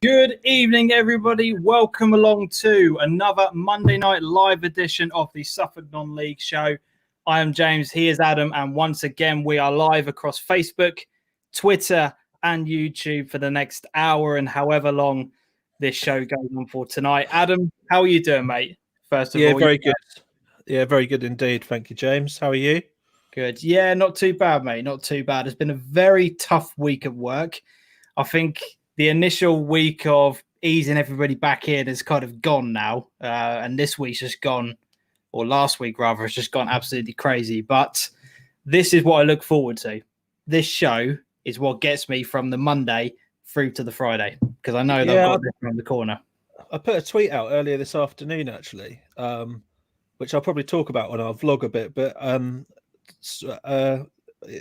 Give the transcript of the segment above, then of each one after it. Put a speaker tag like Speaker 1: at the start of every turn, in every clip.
Speaker 1: Good evening, everybody. Welcome along to another Monday night live edition of the Suffolk Non-League show. I am James, he is Adam, and once again, we are live across Facebook, Twitter, and YouTube for the next hour and however long this show goes on for tonight. Adam, how are you doing, mate? First of all,
Speaker 2: very good. Yeah, very good indeed. Thank you, James. How are you?
Speaker 1: Good. Yeah, not too bad, mate. Not too bad. It's been a very tough week at work. I think the initial week of easing everybody back in is kind of gone now. And this week's just gone, or last week rather, has just gone absolutely crazy. But this is what I look forward to. This show is what gets me from the Monday through to the Friday, because I know that I've got this around the corner.
Speaker 2: I put a tweet out earlier this afternoon, actually, which I'll probably talk about on our vlog a bit, but it's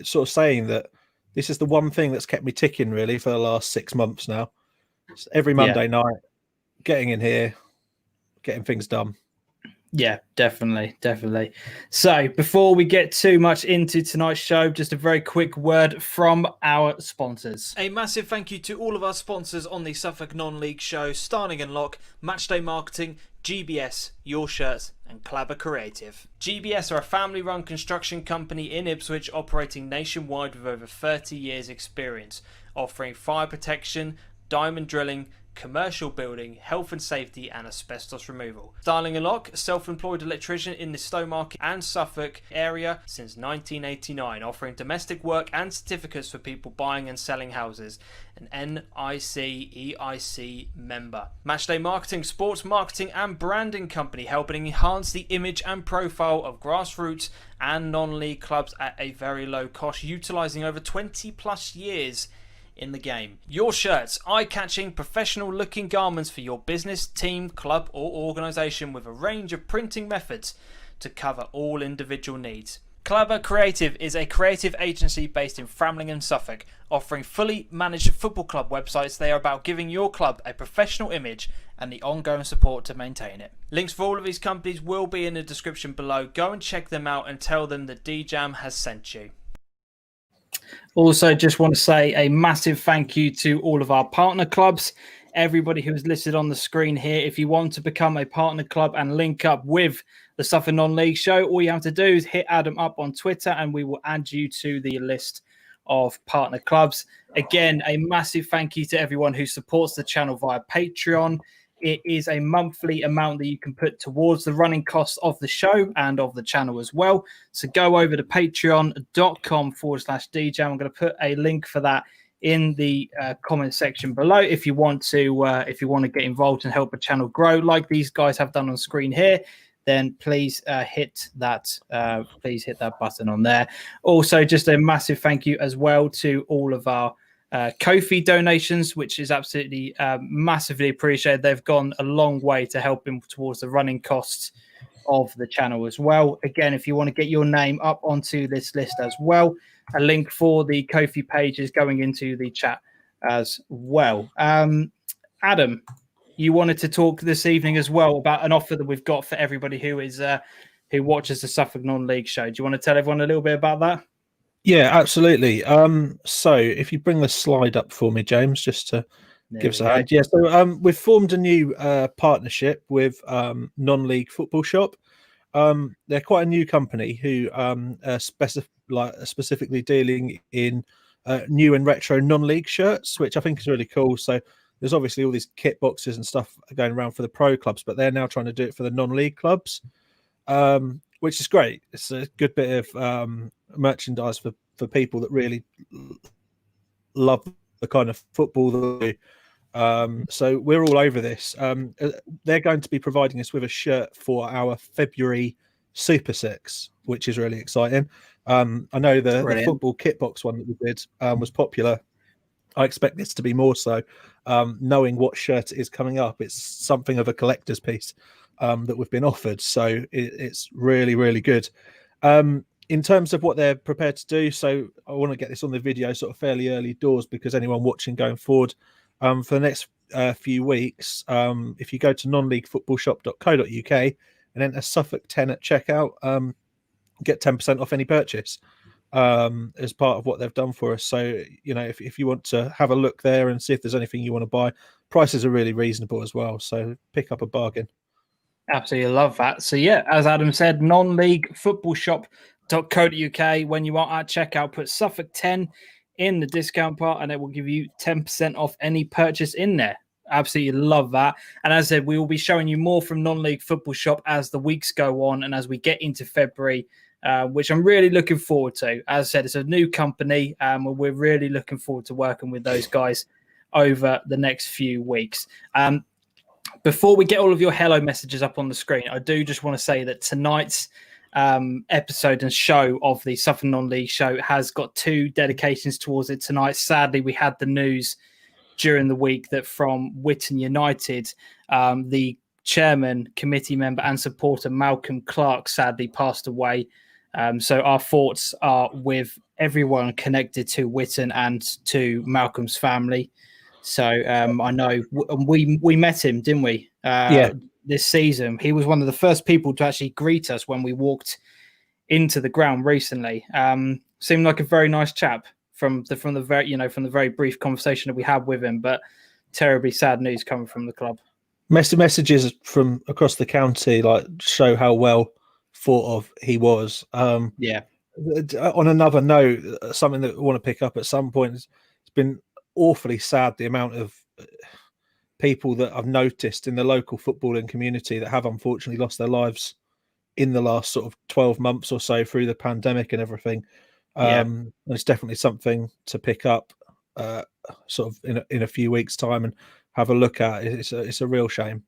Speaker 2: sort of saying that this is the one thing that's kept me ticking really for the last 6 months now. It's every Monday night, getting in here, getting things done.
Speaker 1: Yeah, definitely. So before we get too much into tonight's show, just a very quick word from our sponsors.
Speaker 3: A massive thank you to all of our sponsors on the Suffolk Non-League show, Starting and Lock, Matchday Marketing, GBS, Your Shirts, and Clabber Creative. GBS are a family-run construction company in Ipswich operating nationwide with over 30 years experience, offering fire protection, diamond drilling, commercial building, health and safety, and asbestos removal. Starling and Lock, self-employed electrician in the Stowmarket and Suffolk area since 1989, offering domestic work and certificates for people buying and selling houses. An NIC member. Matchday Marketing, sports marketing and branding company, helping enhance the image and profile of grassroots and non-league clubs at a very low cost, utilising over 20 plus years in the game. Your Shirts, eye-catching, professional-looking garments for your business, team, club or organisation with a range of printing methods to cover all individual needs. Clabber Creative is a creative agency based in Framlingham, Suffolk, offering fully managed football club websites. They are about giving your club a professional image and the ongoing support to maintain it. Links for all of these companies will be in the description below. Go and check them out and tell them that DeeJam has sent you.
Speaker 1: Also, just want to say a massive thank you to all of our partner clubs, everybody who is listed on the screen here. If you want to become a partner club and link up with the Suffolk Non-League show, all you have to do is hit Adam up on Twitter and we will add you to the list of partner clubs. Again, a massive thank you to everyone who supports the channel via Patreon. It is a monthly amount that you can put towards the running costs of the show and of the channel as well. So go over to patreon.com/DeeJam. I'm going to put a link for that in the comment section below if you want to get involved and help the channel grow like these guys have done on screen here. Then please hit that button on there. Also, just a massive thank you as well to all of our Ko-fi donations, which is absolutely massively appreciated. They've gone a long way to helping towards the running costs of the channel as well. Again, if you want to get your name up onto this list as well, a link for the Ko-fi page is going into the chat as well. Adam, you wanted to talk this evening as well about an offer that we've got for everybody who watches the Suffolk Non-League show. Do you want to tell everyone a little bit about that?
Speaker 2: Yeah, absolutely. So if you bring the slide up for me, James, just to give us a hand. Yeah, so we've formed a new partnership with Non-League Football Shop. They're quite a new company who are specifically dealing in new and retro non-league shirts, which I think is really cool. So there's obviously all these kit boxes and stuff going around for the pro clubs, but they're now trying to do it for the non-league clubs, which is great. It's a good bit of merchandise for people that really love the kind of football that we do. So we're all over this. They're going to be providing us with a shirt for our February Super Six, which is really exciting. I know the football kit box one that we did was popular. I expect this to be more so. Knowing what shirt is coming up, it's something of a collector's piece that we've been offered. So it's really, really good. In terms of what they're prepared to do, so I want to get this on the video sort of fairly early doors, because anyone watching going forward for the next few weeks, if you go to nonleaguefootballshop.co.uk and enter Suffolk 10 at checkout, get 10% off any purchase. as part of what they've done for us. So, if you want to have a look there and see if there's anything you want to buy, prices are really reasonable as well. So pick up a bargain.
Speaker 1: Absolutely love that. So yeah, as Adam said, NonLeague Football Shop.co.uk. When you are at checkout, put Suffolk 10 in the discount part, and it will give you 10% off any purchase in there. Absolutely love that. And as I said, we will be showing you more from NonLeague Football Shop as the weeks go on and as we get into February, which I'm really looking forward to. As I said, it's a new company, and we're really looking forward to working with those guys over the next few weeks. Before we get all of your hello messages up on the screen, I do just want to say that tonight's episode and show of the Suffolk Non-League show has got 2 dedications towards it tonight. Sadly, we had the news during the week that from Witton United, the chairman, committee member and supporter Malcolm Clark sadly passed away. So our thoughts are with everyone connected to Witton and to Malcolm's family. So I know we met him, didn't we? This season. He was one of the first people to actually greet us when we walked into the ground recently. Seemed like a very nice chap from the very brief conversation that we had with him, but terribly sad news coming from the club.
Speaker 2: Messages from across the county show how well thought of he was. On another note, something that I want to pick up at some point, it's been awfully sad the amount of people that I've noticed in the local footballing community that have unfortunately lost their lives in the last sort of 12 months or so through the pandemic and everything. It's definitely something to pick up sort of in a few weeks' time and have a look at. It's a real shame.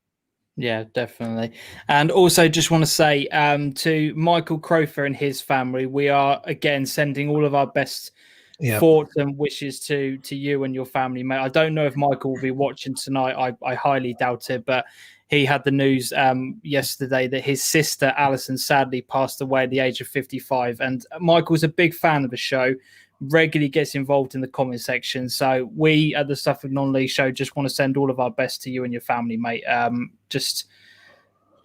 Speaker 1: Yeah, definitely. And also just want to say to Michael Crofer and his family, we are again sending all of our best thoughts and wishes to you and your family, mate. I don't know if Michael will be watching tonight. I highly doubt it, but he had the news yesterday that his sister Alison sadly passed away at the age of 55. And Michael's a big fan of the show, regularly gets involved in the comment section. So we at the Suffolk Non-League show just want to send all of our best to you and your family, mate.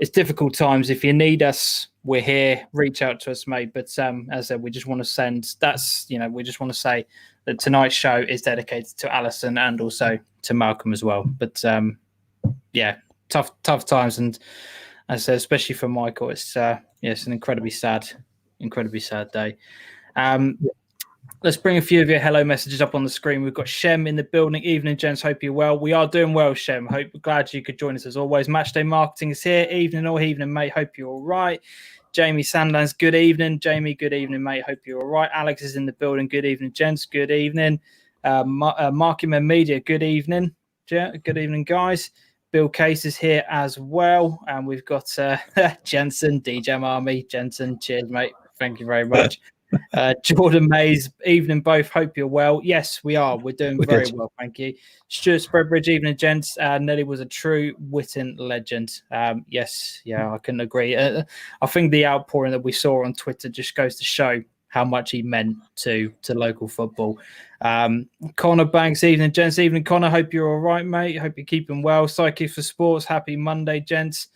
Speaker 1: It's difficult times. If you need us, we're here. Reach out to us, mate. But as I said, we just want to we just want to say that tonight's show is dedicated to Alison and also to Malcolm as well. But tough times, and as I said, especially for Michael, it's an incredibly sad day. Let's bring a few of your hello messages up on the screen. We've got Shem in the building. Evening, gents. Hope you're well. We are doing well, Shem. Glad you could join us as always. Matchday Marketing is here. Evening, mate. Hope you're all right. Jamie Sandlands, good evening. Jamie, good evening, mate. Hope you're all right. Alex is in the building. Good evening, gents. Good evening. Marketing Media, good evening. Good evening, guys. Bill Case is here as well. And we've got Jensen, DeeJam Army. Jensen, cheers, mate. Thank you very much. Jordan Mays, evening both. Hope you're well. Yes, we are. We're doing very well, thank you. Stuart Spreadbridge, evening, gents. Nelly was a true Witton legend. I couldn't agree. I think the outpouring that we saw on Twitter just goes to show how much he meant to local football. Connor Banks, evening, gents. Evening, Connor. Hope you're all right, mate. Hope you're keeping well. Psyche for Sports, happy Monday, gents.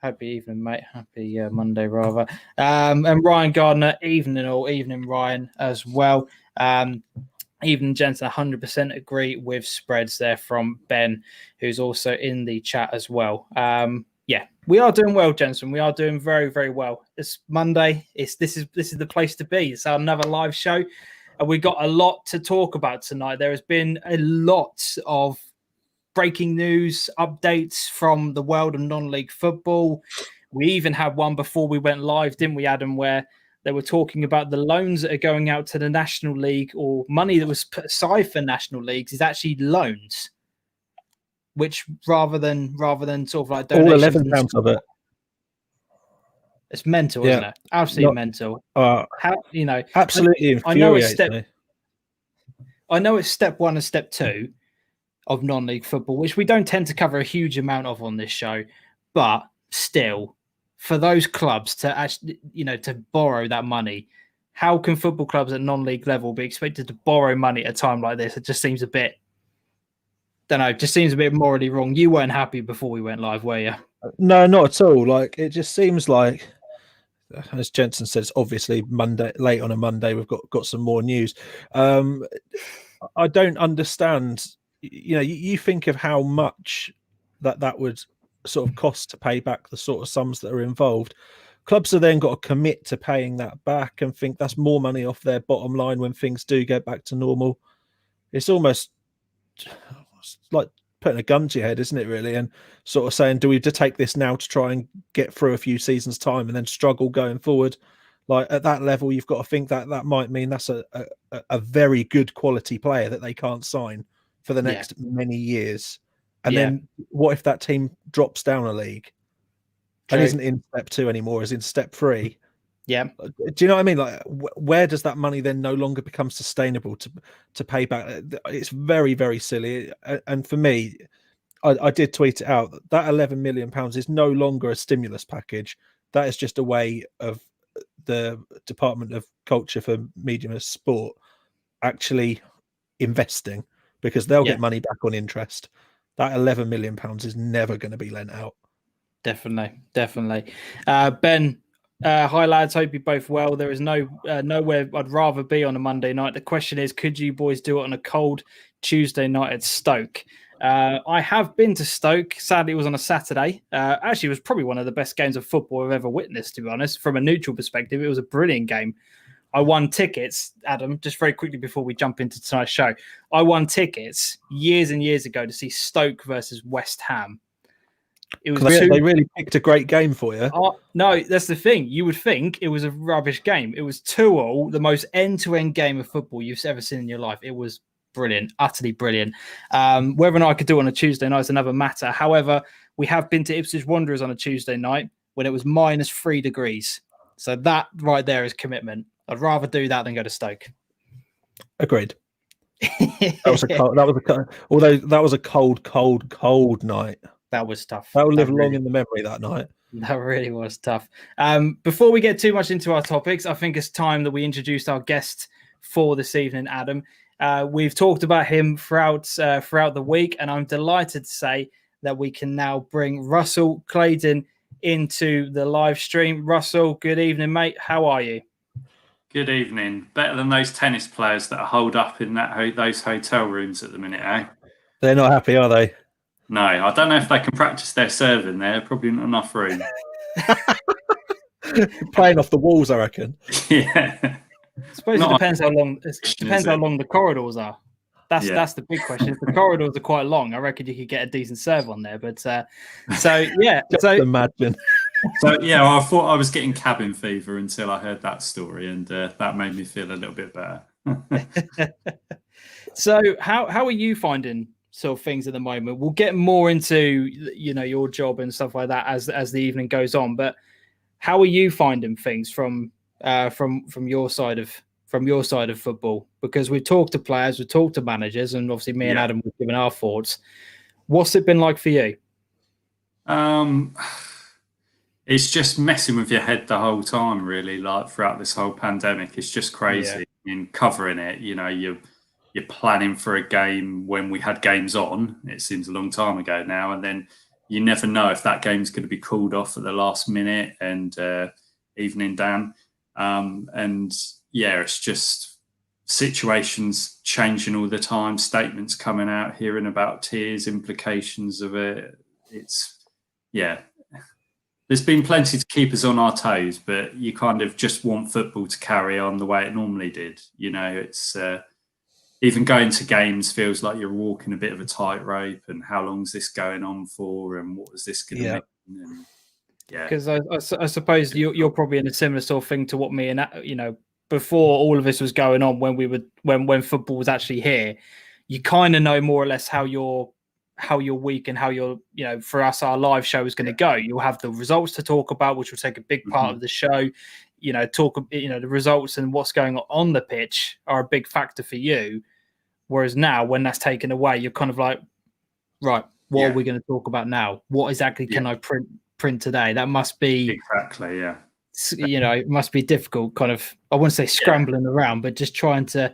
Speaker 1: Happy evening, mate. Happy Monday, rather. And Ryan Gardner, evening, Ryan, as well. Evening, Jensen, 100% agree with spreads there from Ben, who's also in the chat as well. We are doing well, Jensen. We are doing very, very well. It's Monday. This is the place to be. It's another live show. And we got a lot to talk about tonight. There has been a lot of breaking news updates from the world of non-league football. We even had one before we went live, didn't we, Adam, where they were talking about the loans that are going out to the National League, or money that was put aside for National Leagues is actually loans, which rather than sort of like donations.
Speaker 2: All £11 of it.
Speaker 1: It's mental, isn't it? Absolutely mental.
Speaker 2: Absolutely infuriating me.
Speaker 1: I know it's step 1 and step 2 of non-league football, which we don't tend to cover a huge amount of on this show, but still, for those clubs to actually, to borrow that money, how can football clubs at non-league level be expected to borrow money at a time like this? It just seems a bit, just seems a bit morally wrong. You weren't happy before we went live, were you?
Speaker 2: No, not at all. It just seems like as Jensen says, obviously late on a Monday, we've got some more news. I don't understand. You think of how much that would sort of cost to pay back the sort of sums that are involved. Clubs have then got to commit to paying that back and think that's more money off their bottom line when things do get back to normal. It's almost like putting a gun to your head, isn't it, really? And sort of saying, do we just take this now to try and get through a few seasons' time and then struggle going forward? Like at that level, you've got to think that might mean that's a very good quality player that they can't sign for the next many years. And then what if that team drops down a league and isn't in step 2 anymore, is in step 3?
Speaker 1: Yeah.
Speaker 2: Do you know what I mean? Like, where does that money then no longer become sustainable to pay back? It's very, very silly. And for me, I did tweet it out. That £11 million is no longer a stimulus package. That is just a way of the Department of Culture for Media and Sport actually investing, because they'll get money back on interest. That £11 million is never going to be lent out. Definitely.
Speaker 1: Ben, hi lads, hope you're both well. There is nowhere I'd rather be on a Monday night. The question is, could you boys do it on a cold Tuesday night at Stoke? I have been to Stoke. Sadly, it was on a Saturday. Actually, it was probably one of the best games of football I've ever witnessed, to be honest. From a neutral perspective, it was a brilliant game. I won tickets, Adam, just very quickly before we jump into tonight's show. I won tickets years and years ago to see Stoke versus West Ham.
Speaker 2: It was they really picked a great game for you.
Speaker 1: No, that's the thing. You would think it was a rubbish game. It was 2-2, the most end-to-end game of football you've ever seen in your life. It was brilliant, utterly brilliant. Whether or not I could do it on a Tuesday night is another matter. However, we have been to Ipswich Wanderers on a Tuesday night when it was -3 degrees. So that right there is commitment. I'd rather do that than go to Stoke.
Speaker 2: Agreed. Although that was a cold night.
Speaker 1: That was tough.
Speaker 2: That will live long in the memory that night.
Speaker 1: That really was tough. Before we get too much into our topics, I think it's time that we introduced our guest for this evening, Adam. We've talked about him throughout the week, and I'm delighted to say that we can now bring Russell Clayton into the live stream. Russell, good evening, mate. How are you?
Speaker 4: Good evening. Better than those tennis players that are holed up in those hotel rooms at the minute, eh?
Speaker 2: They're not happy, are they?
Speaker 4: No, I don't know if they can practice their serving there. Probably not enough room.
Speaker 2: Playing off the walls, I reckon.
Speaker 4: Yeah.
Speaker 1: I suppose it depends how long. It depends how long the corridors are. That's the big question. If the corridors are quite long, I reckon you could get a decent serve on there. But
Speaker 2: Just imagine.
Speaker 4: So yeah, I thought I was getting cabin fever until I heard that story, and that made me feel a little bit better.
Speaker 1: So how are you finding sort of things at the moment? We'll get more into your job and stuff like that as the evening goes on. But how are you finding things from your side of football? Because we've talked to players, we've talked to managers, and obviously me and Adam have given our thoughts. What's it been like for you?
Speaker 4: It's just messing with your head the whole time, really. Like throughout this whole pandemic, it's just crazy. In covering it, you're planning for a game when we had games on. It seems a long time ago now, and then you never know if that game's going to be called off at the last minute and evening down. It's just situations changing all the time. Statements coming out, hearing about tiers, implications of it. There's been plenty to keep us on our toes, but you kind of just want football to carry on the way it normally did. It's even going to games feels like you're walking a bit of a tightrope, and how long's this going on for, and what is this going to mean?
Speaker 1: Because I suppose you're probably in a similar sort of thing to what me and before all of this was going on, when football was actually here, you kind of know more or less how your week and how your for us our live show is going to go. You'll have the results to talk about, which will take a big part of the show. The results and what's going on the pitch are a big factor for you. Whereas now, when that's taken away, you're kind of like, right, what are we going to talk about now? What exactly can I print today? That must be
Speaker 4: exactly,
Speaker 1: it must be difficult. Kind of, I wouldn't say scrambling around, but just trying to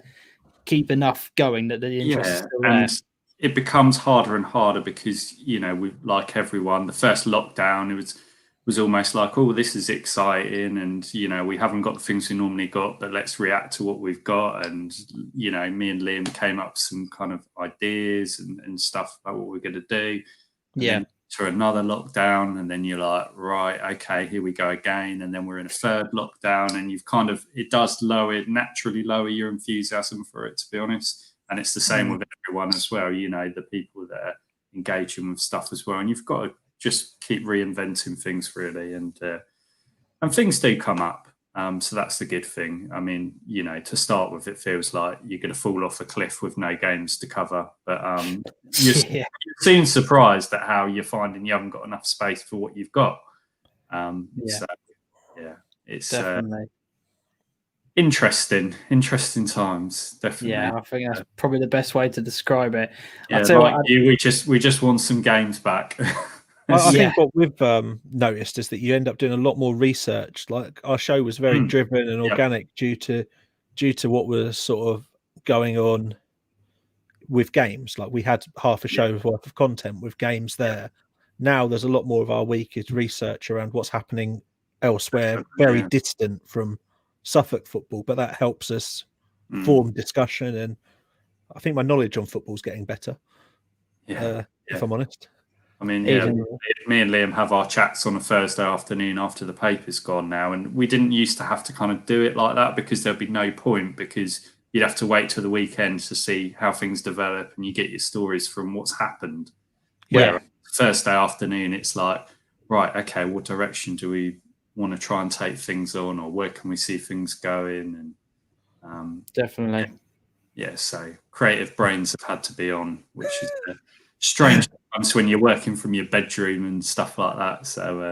Speaker 1: keep enough going that the interest is still there.
Speaker 4: And it becomes harder and harder because we, like everyone, the first lockdown, it was almost like, oh, this is exciting, and we haven't got the things we normally got, but let's react to what we've got. And me and Liam came up with some kind of ideas and stuff about what we're going to do. And then to another lockdown, and then you're like, right, okay, here we go again, and then we're in a third lockdown, and it does naturally lower your enthusiasm for it, to be honest. And it's the same with everyone as well, the people that are engaging with stuff as well, and you've got to just keep reinventing things, really, and things do come up. So that's the good thing. I mean, to start with, it feels like you're going to fall off a cliff with no games to cover. But you seem surprised at how you're finding you haven't got enough space for what you've got. So, it's
Speaker 1: definitely
Speaker 4: interesting times. Definitely.
Speaker 1: Yeah, I think that's probably the best way to describe it.
Speaker 4: Yeah, we just want some games back.
Speaker 2: I think what we've noticed is that you end up doing a lot more research. Like, our show was very driven and organic due to what was sort of going on with games. Like, we had half a show's worth of content with games there. Now there's a lot more of our week is research around what's happening elsewhere, very distant from Suffolk football, but that helps us form discussion, and I think my knowledge on football is getting better. If I'm honest.
Speaker 4: I mean, me and Liam have our chats on a Thursday afternoon after the paper's gone now, and we didn't used to have to kind of do it like that because there'd be no point, because you'd have to wait till the weekend to see how things develop and you get your stories from what's happened. Where Thursday afternoon, it's like, right, okay, what direction do we want to try and take things on, or where can we see things going? And
Speaker 1: definitely.
Speaker 4: So creative brains have had to be on, which is strange times when you're working from your bedroom and stuff like that. So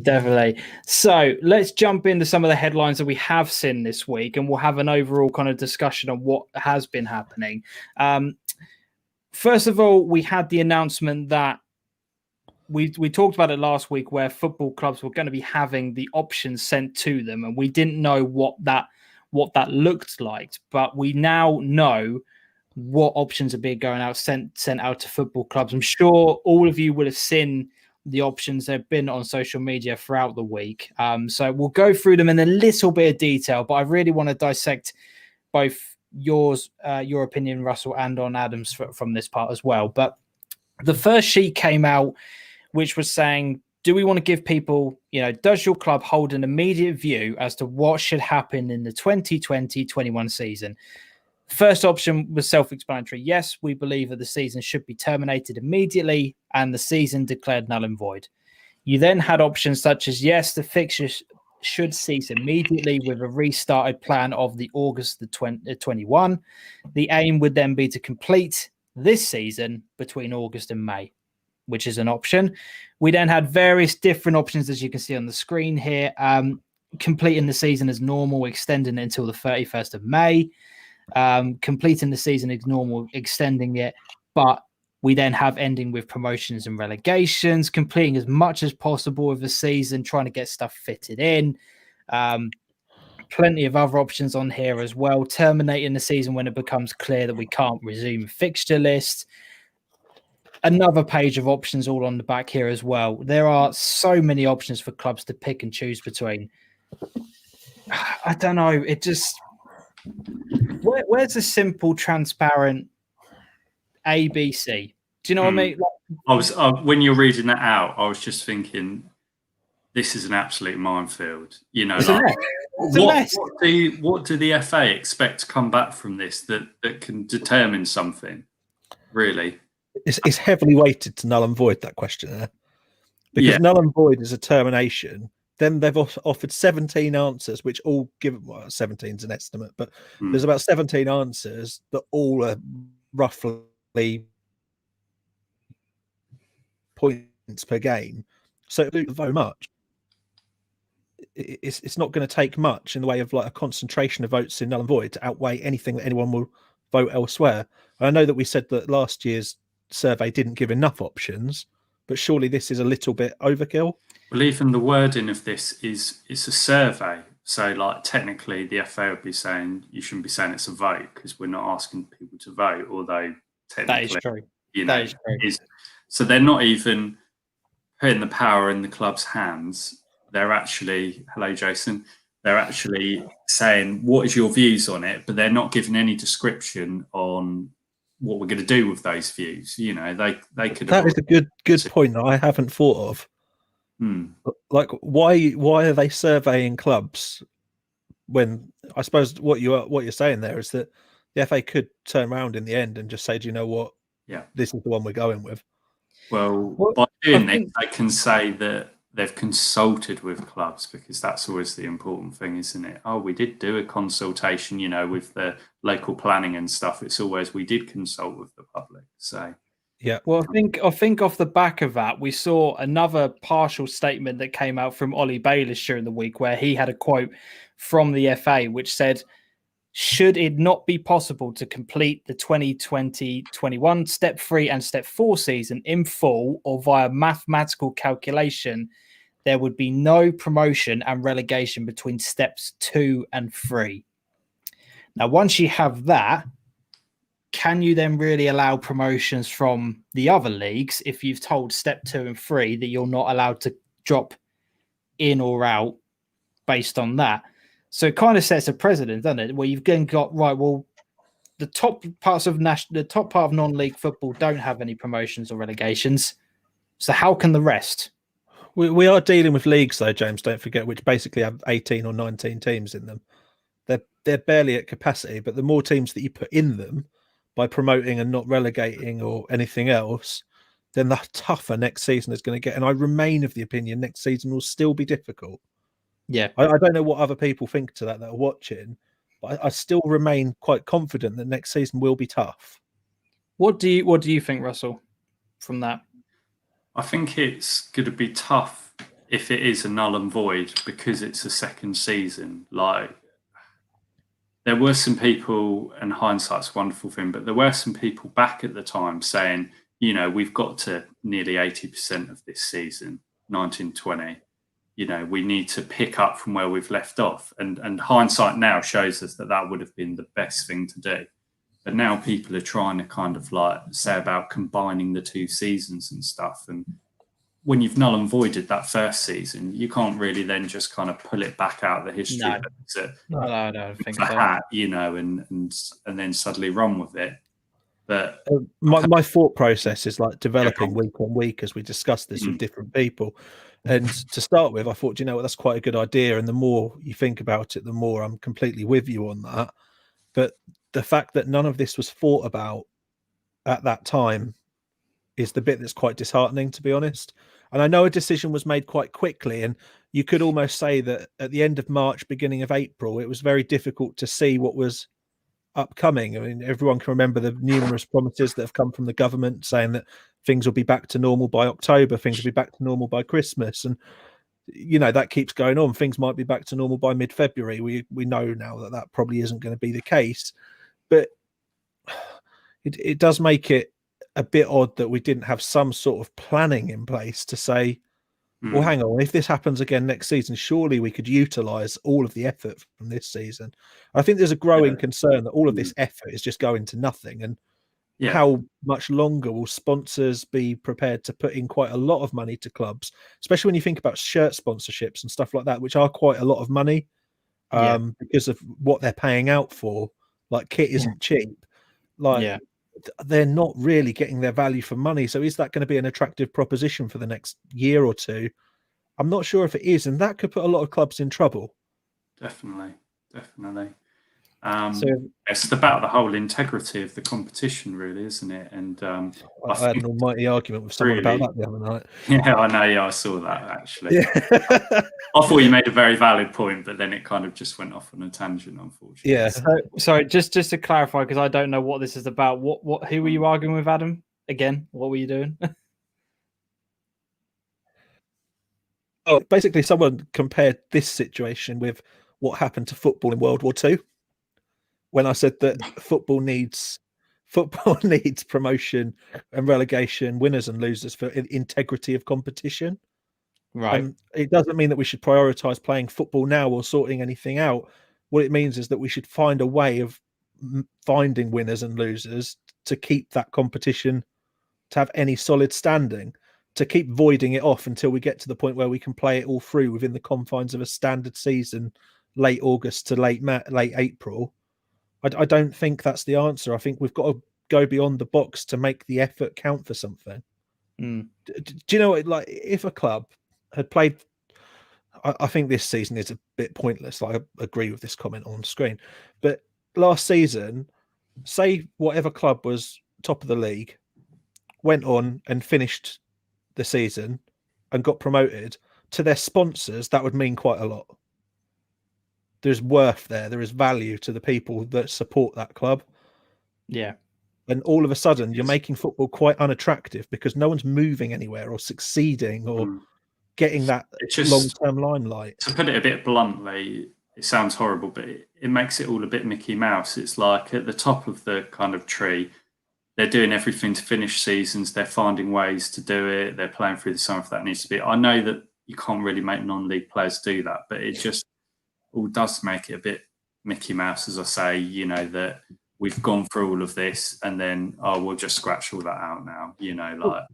Speaker 1: definitely. So let's jump into some of the headlines that we have seen this week, and we'll have an overall kind of discussion on what has been happening. First of all, we had the announcement that we talked about it last week, where football clubs were going to be having the options sent to them, and we didn't know what that looked like, but we now know what options are being going out, sent out to football clubs. I'm sure all of you would have seen the options that have been on social media throughout the week. So we'll go through them in a little bit of detail, but I really want to dissect both your opinion, Russell, and on Adam's from this part as well. But the first sheet came out, which was saying, do we want to give people, does your club hold an immediate view as to what should happen in the 2020-21 season? First option was self-explanatory. Yes, we believe that the season should be terminated immediately and the season declared null and void. You then had options such as, yes, the fixtures should cease immediately with a restarted plan of the August 21. The aim would then be to complete this season between August and May, which is an option. We then had various different options, as you can see on the screen here. Completing the season as normal, extending it until the 31st of May. Completing the season as normal, extending it, but we then have ending with promotions and relegations, completing as much as possible of the season, trying to get stuff fitted in. Plenty of other options on here as well. Terminating the season when it becomes clear that we can't resume fixture list. Another page of options all on the back here as well. There are so many options for clubs to pick and choose between. I don't know. It just... Where's the simple, transparent ABC? Do you know what I mean?
Speaker 4: I was when you're reading that out, I was just thinking, this is an absolute minefield. What do the FA expect to come back from this that can determine something? Really,
Speaker 2: it's heavily weighted to null and void, that question, because null and void is a termination. Then they've offered 17 answers, which all give, 17 is an estimate, but there's about 17 answers that all are roughly points per game. So very much, it's not going to take much in the way of like a concentration of votes in null and void to outweigh anything that anyone will vote elsewhere. I know that we said that last year's survey didn't give enough options, but surely this is a little bit overkill.
Speaker 4: Well, even the wording of this is it's a survey. So, like, technically, the FA would be saying you shouldn't be saying it's a vote because we're not asking people to vote. Although technically,
Speaker 1: that is true.
Speaker 4: That is true. So they're not even putting the power in the club's hands. They're actually, hello, Jason. They're actually saying, what is your views on it? But they're not giving any description on what we're going to do with those views. They could.
Speaker 2: That is a good point that I haven't thought of. Like, why are they surveying clubs when I suppose what you're saying there is that the FA could turn around in the end and just say, do you know what?
Speaker 4: Yeah,
Speaker 2: this is the one we're going with.
Speaker 4: Well, by doing this, they can say that they've consulted with clubs, because that's always the important thing, isn't it? Oh, we did do a consultation, with the local planning and stuff. It's always we did consult with the public. So,
Speaker 1: yeah. Well, I think off the back of that, we saw another partial statement that came out from Ollie Bayliss during the week, where he had a quote from the FA which said, should it not be possible to complete the 2020-21 Step 3 and Step 4 season in full or via mathematical calculation, there would be no promotion and relegation between Steps 2 and 3. Now, once you have that, can you then really allow promotions from the other leagues if you've told Step 2 and 3 that you're not allowed to drop in or out based on that? So it kind of sets a precedent, doesn't it? Where you've then got, right, well, the top part of non-league football don't have any promotions or relegations. So how can the rest?
Speaker 2: We are dealing with leagues, though, James, don't forget, which basically have 18 or 19 teams in them. They're barely at capacity, but the more teams that you put in them by promoting and not relegating or anything else, then the tougher next season is going to get. And I remain of the opinion next season will still be difficult.
Speaker 1: Yeah,
Speaker 2: I don't know what other people think to that are watching, but I still remain quite confident that next season will be tough.
Speaker 1: What do you think, Russell, from that?
Speaker 4: I think it's going to be tough if it is a null and void, because it's a second season. Like, there were some people, and hindsight's a wonderful thing, but there were some people back at the time saying, we've got to nearly 80% of this season, 1920. We need to pick up from where we've left off. And hindsight now shows us that would have been the best thing to do. But now people are trying to kind of like say about combining the two seasons and stuff. And when you've null and voided that first season, you can't really then just kind of pull it back out of the history.
Speaker 1: No, I don't think so.
Speaker 4: Hat, and then suddenly run with it. But
Speaker 2: my thought process is like developing week on week as we discuss this with different people. And to start with, I thought, that's quite a good idea. And the more you think about it, the more I'm completely with you on that. But the fact that none of this was thought about at that time is the bit that's quite disheartening, to be honest. And I know a decision was made quite quickly, and you could almost say that at the end of March, beginning of April, it was very difficult to see what was upcoming. I mean, everyone can remember the numerous promises that have come from the government saying that things will be back to normal by October, things will be back to normal by Christmas, and that keeps going on. Things might be back to normal by mid-February. We know now that probably isn't going to be the case, but it does make it a bit odd that we didn't have some sort of planning in place to say, well, hang on, if this happens again next season, surely we could utilize all of the effort from this season. I think there's a growing concern that all of this effort is just going to nothing. And how much longer will sponsors be prepared to put in quite a lot of money to clubs, especially when you think about shirt sponsorships and stuff like that, which are quite a lot of money because of what they're paying out for. Like, kit isn't cheap. They're not really getting their value for money. So is that going to be an attractive proposition for the next year or two? I'm not sure if it is, and that could put a lot of clubs in trouble.
Speaker 4: Definitely. It's about the whole integrity of the competition, really, isn't it? And
Speaker 2: I had an almighty argument with someone about that the other night.
Speaker 4: Yeah, I know. Yeah, I saw that actually. I thought you made a very valid point, but then it kind of just went off on a tangent, unfortunately.
Speaker 2: Yeah.
Speaker 1: Sorry, just to clarify, because I don't know what this is about. Who were you arguing with, Adam? Again, what were you doing?
Speaker 2: Oh, basically, someone compared this situation with what happened to football in World War II. When I said that football needs promotion and relegation, winners and losers for integrity of competition.
Speaker 1: Right.
Speaker 2: It doesn't mean that we should prioritize playing football now or sorting anything out. What it means is that we should find a way of finding winners and losers to keep that competition to have any solid standing, to keep voiding it off until we get to the point where we can play it all through within the confines of a standard season, late August to late April. I don't think that's the answer. I think we've got to go beyond the box to make the effort count for something. Do you know what? Like, if a club had played, I think this season is a bit pointless. Like, I agree with this comment on screen, but last season, say whatever club was top of the league went on and finished the season and got promoted, to their sponsors, that would mean quite a lot. There's worth there. There is value to the people that support that club.
Speaker 1: Yeah.
Speaker 2: And all of a sudden, you're making football quite unattractive because no one's moving anywhere or succeeding or getting that long-term limelight.
Speaker 4: To put it a bit bluntly, it sounds horrible, but it makes it all a bit Mickey Mouse. It's like at the top of the kind of tree, they're doing everything to finish seasons. They're finding ways to do it. They're playing through the summer if that needs to be. I know that you can't really make non-league players do that, but it just all does make it a bit Mickey Mouse, as I say, you know, that we've gone through all of this and then, we'll just scratch all that out now, you know, like.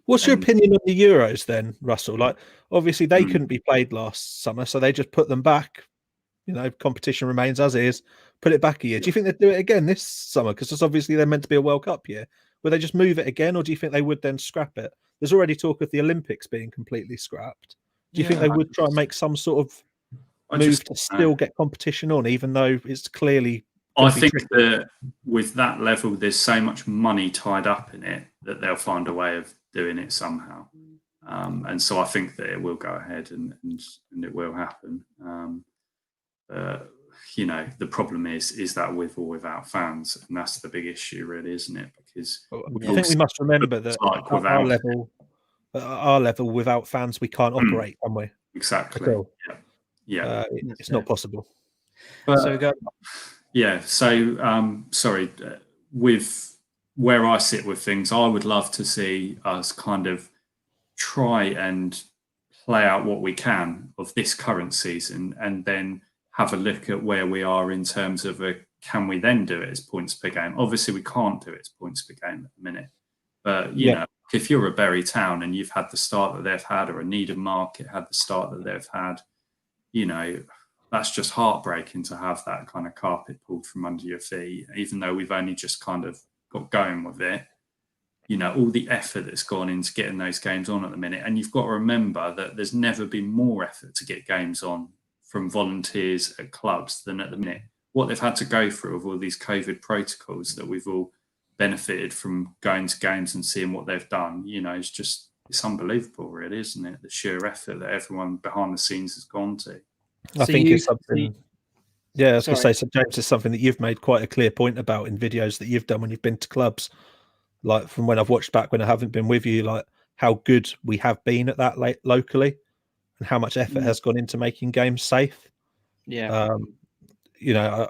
Speaker 2: What's your opinion on the Euros then, Russell? Like, obviously they couldn't be played last summer, so they just put them back. You know, competition remains as is. Put it back a year. Do you think they'd do it again this summer? Because it's obviously they're meant to be a World Cup year. Will they just move it again, or do you think they would then scrap it? There's already talk of the Olympics being completely scrapped. Do you think they would try and make some sort of move to still get competition on, even though it's clearly...
Speaker 4: I think that with that level, there's so much money tied up in it that they'll find a way of doing it somehow. And so I think that it will go ahead and it will happen. You know, the problem is that with or without fans, and that's the big issue, really, isn't it? Because
Speaker 2: I think we must remember that at our level, without fans, we can't operate, can we?
Speaker 4: Exactly. Yeah.
Speaker 2: It's not possible.
Speaker 4: But, sorry. With where I sit with things, I would love to see us kind of try and play out what we can of this current season, and then have a look at where we are in terms of can we then do it as points per game? Obviously, we can't do it as points per game at the minute. But, you know, if you're a Bury Town and you've had the start that they've had, or a Needham Market had the start that they've had, you know, that's just heartbreaking to have that kind of carpet pulled from under your feet, even though we've only just kind of got going with it. You know, all the effort that's gone into getting those games on at the minute. And you've got to remember that there's never been more effort to get games on from volunteers at clubs than at the minute. What they've had to go through with all these COVID protocols that we've all benefited from going to games and seeing what they've done, you know, it's unbelievable, really, isn't it? The sheer effort that everyone behind the scenes has gone to.
Speaker 2: I think it's something. I was going to say, so James, is something that you've made quite a clear point about in videos that you've done when you've been to clubs. Like, from when I've watched back when I haven't been with you, like how good we have been at that locally, and how much effort has gone into making games safe.
Speaker 1: Yeah.
Speaker 2: You know,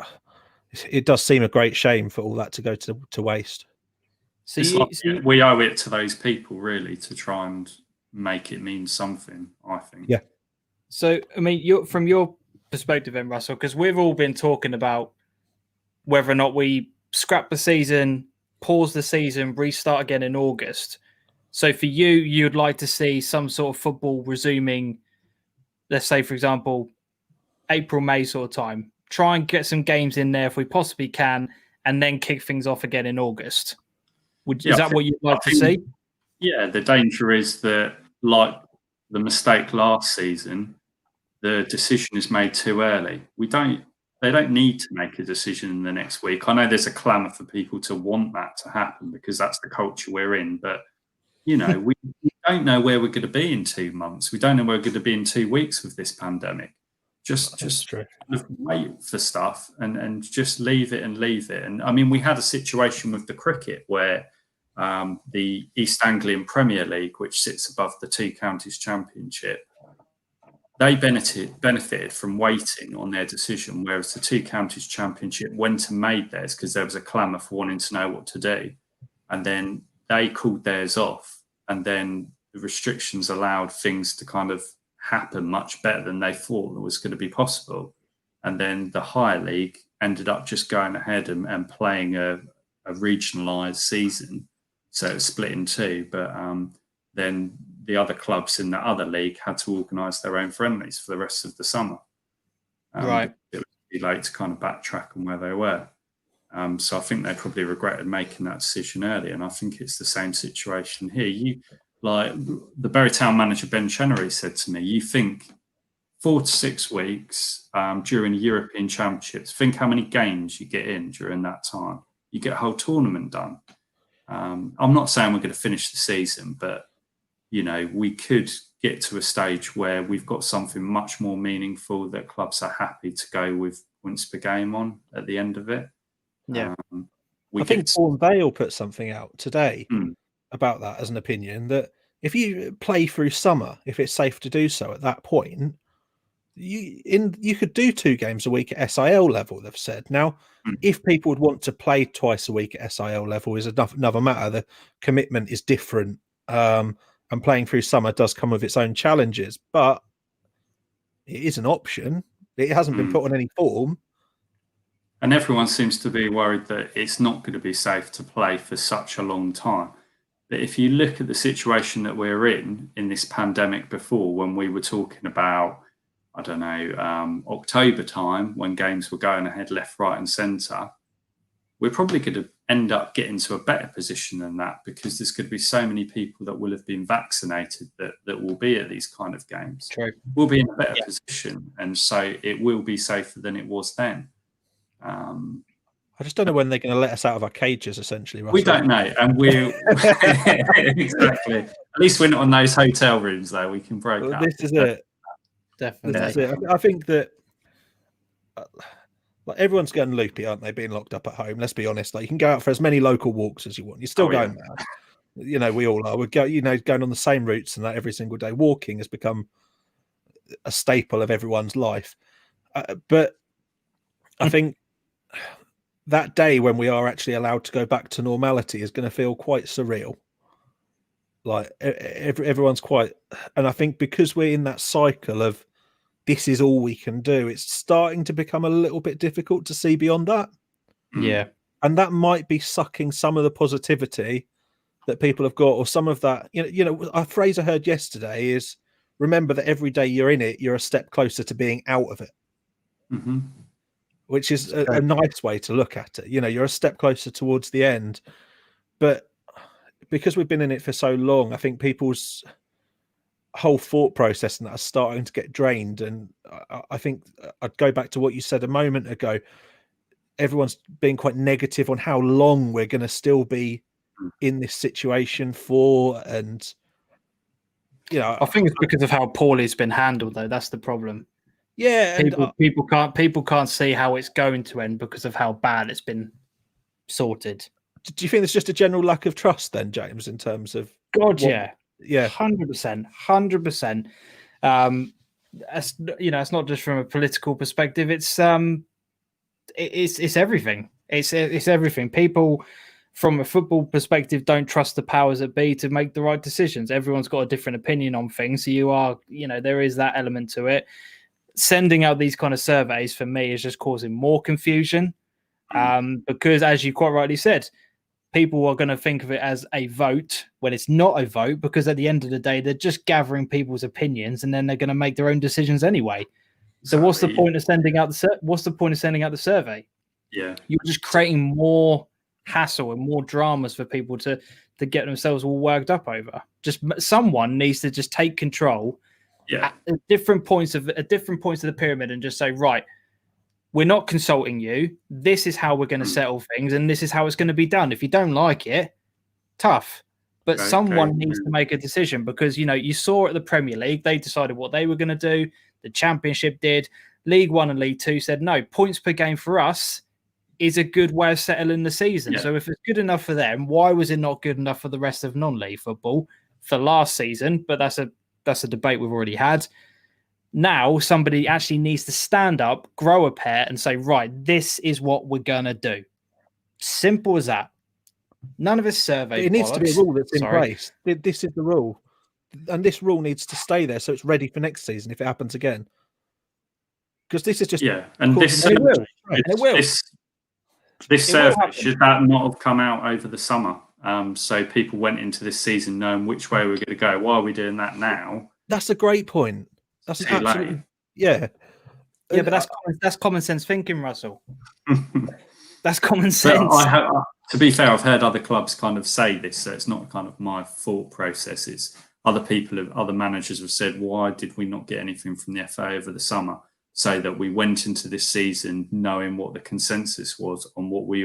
Speaker 2: it does seem a great shame for all that to go to waste.
Speaker 4: So we owe it to those people, really, to try and make it mean something, I think.
Speaker 2: Yeah.
Speaker 1: So, I mean, from your perspective then, Russell, because we've all been talking about whether or not we scrap the season, pause the season, restart again in August. So for you, you'd like to see some sort of football resuming, let's say, for example, April, May sort of time. Try and get some games in there if we possibly can, and then kick things off again in August. Is that what you'd like to see?
Speaker 4: Yeah, the danger is that, like the mistake last season, the decision is made too early. They don't need to make a decision in the next week. I know there's a clamour for people to want that to happen because that's the culture we're in. But, you know, we don't know where we're going to be in 2 months. We don't know where we're going to be in 2 weeks with this pandemic. Just kind of wait for stuff and just leave it. And I mean, we had a situation with the cricket where the East Anglian Premier League, which sits above the Two Counties Championship, they benefited from waiting on their decision, whereas the Two Counties Championship went and made theirs because there was a clamour for wanting to know what to do. And then they called theirs off. And then the restrictions allowed things to kind of happen much better than they thought was going to be possible. And then the higher league ended up just going ahead and playing a regionalised season. so it was split in two. But then the other clubs in the other league had to organise their own friendlies for the rest of the summer.
Speaker 1: Right.
Speaker 4: It was too late to kind of backtrack on where they were. So I think they probably regretted making that decision early, and I think it's the same situation here. Like the Bury Town manager Ben Chenery said to me, you think 4 to 6 weeks during the European Championships, think how many games you get in during that time. You get a whole tournament done. I'm not saying we're going to finish the season, but we could get to a stage where we've got something much more meaningful that clubs are happy to go with points per game on at the end of it.
Speaker 1: Yeah.
Speaker 2: I think Bourne Vale put something out today about that as an opinion, that if you play through summer, if it's safe to do so at that point, you could do 2 games a week at SIL level, they've said. Now, if people would want to play twice a week at SIL level is another matter. The commitment is different. And playing through summer does come with its own challenges, but it is an option. It hasn't been put on any form.
Speaker 4: And everyone seems to be worried that it's not going to be safe to play for such a long time. But if you look at the situation that we're in this pandemic before, when we were talking about, I don't know, October time, when games were going ahead left, right and centre, we're probably going to end up getting to a better position than that, because there's going to be so many people that will have been vaccinated that will be at these kind of games.
Speaker 1: True.
Speaker 4: We'll be in a better position, and so it will be safer than it was then.
Speaker 2: I just don't know when they're going to let us out of our cages, essentially, Russell.
Speaker 4: We don't know, and we're exactly. At least we're not on those hotel rooms, though. We can break up.
Speaker 2: This is it.
Speaker 1: Definitely.
Speaker 2: This is it. I think that like everyone's going loopy, aren't they? Being locked up at home. Let's be honest. Like, you can go out for as many local walks as you want. You're still going mad. We all are. We're going on the same routes and that every single day. Walking has become a staple of everyone's life. But I think that day when we are actually allowed to go back to normality is going to feel quite surreal. Like everyone's quite, and I think because we're in that cycle of this is all we can do, it's starting to become a little bit difficult to see beyond that.
Speaker 1: Yeah.
Speaker 2: And that might be sucking some of the positivity that people have got, or some of that, a phrase I heard yesterday is, remember that every day you're in it, you're a step closer to being out of it.
Speaker 4: Mm-hmm.
Speaker 2: Which is a nice way to look at it. You're a step closer towards the end. But because we've been in it for so long, I think people's whole thought process and that are starting to get drained. And I think I'd go back to what you said a moment ago. Everyone's being quite negative on how long we're going to still be in this situation for. And,
Speaker 1: I think it's because of how poorly it's been handled, though. That's the problem.
Speaker 2: Yeah,
Speaker 1: people can't see how it's going to end because of how bad it's been sorted.
Speaker 2: Do you think there's just a general lack of trust then, James, in terms of
Speaker 1: yeah, 100%. It's not just from a political perspective. It's everything. It's everything. People from a football perspective don't trust the powers that be to make the right decisions. Everyone's got a different opinion on things. So there is that element to it. Sending out these kind of surveys for me is just causing more confusion, because, as you quite rightly said, people are going to think of it as a vote when it's not a vote, because at the end of the day, they're just gathering people's opinions and then they're going to make their own decisions anyway. So what's the point of sending out the survey? Yeah, you're just creating more hassle and more dramas for people to get themselves all worked up over. Just someone needs to just take control.
Speaker 4: Yeah,
Speaker 1: at different points of the pyramid, and just say, right, we're not consulting you. This is how we're going to settle things, and this is how it's going to be done. If you don't like it, tough. But someone needs to make a decision, because you saw at the Premier League, they decided what they were going to do. The Championship did. League One and League Two said, no, points per game for us is a good way of settling the season. Yeah. So if it's good enough for them, why was it not good enough for the rest of non-league football for last season? But that's a debate we've already had. Now somebody actually needs to stand up, grow a pair, and say, right, this is what we're going to do. Simple as that. None of this survey.
Speaker 2: It needs to be a rule that's in place. This is the rule. And this rule needs to stay there so it's ready for next season if it happens again. Because this is just...
Speaker 4: Yeah, and this survey should that not have come out over the summer? So people went into this season knowing which way we're going to go. Why are we doing that now?
Speaker 2: That's a great point. That's an absolute, yeah.
Speaker 1: Yeah, but that's common sense thinking, Russell. That's common sense.
Speaker 4: To be fair, I've heard other clubs kind of say this, so it's not kind of my thought process. It's other managers have said, why did we not get anything from the FA over the summer? So that we went into this season knowing what the consensus was on what we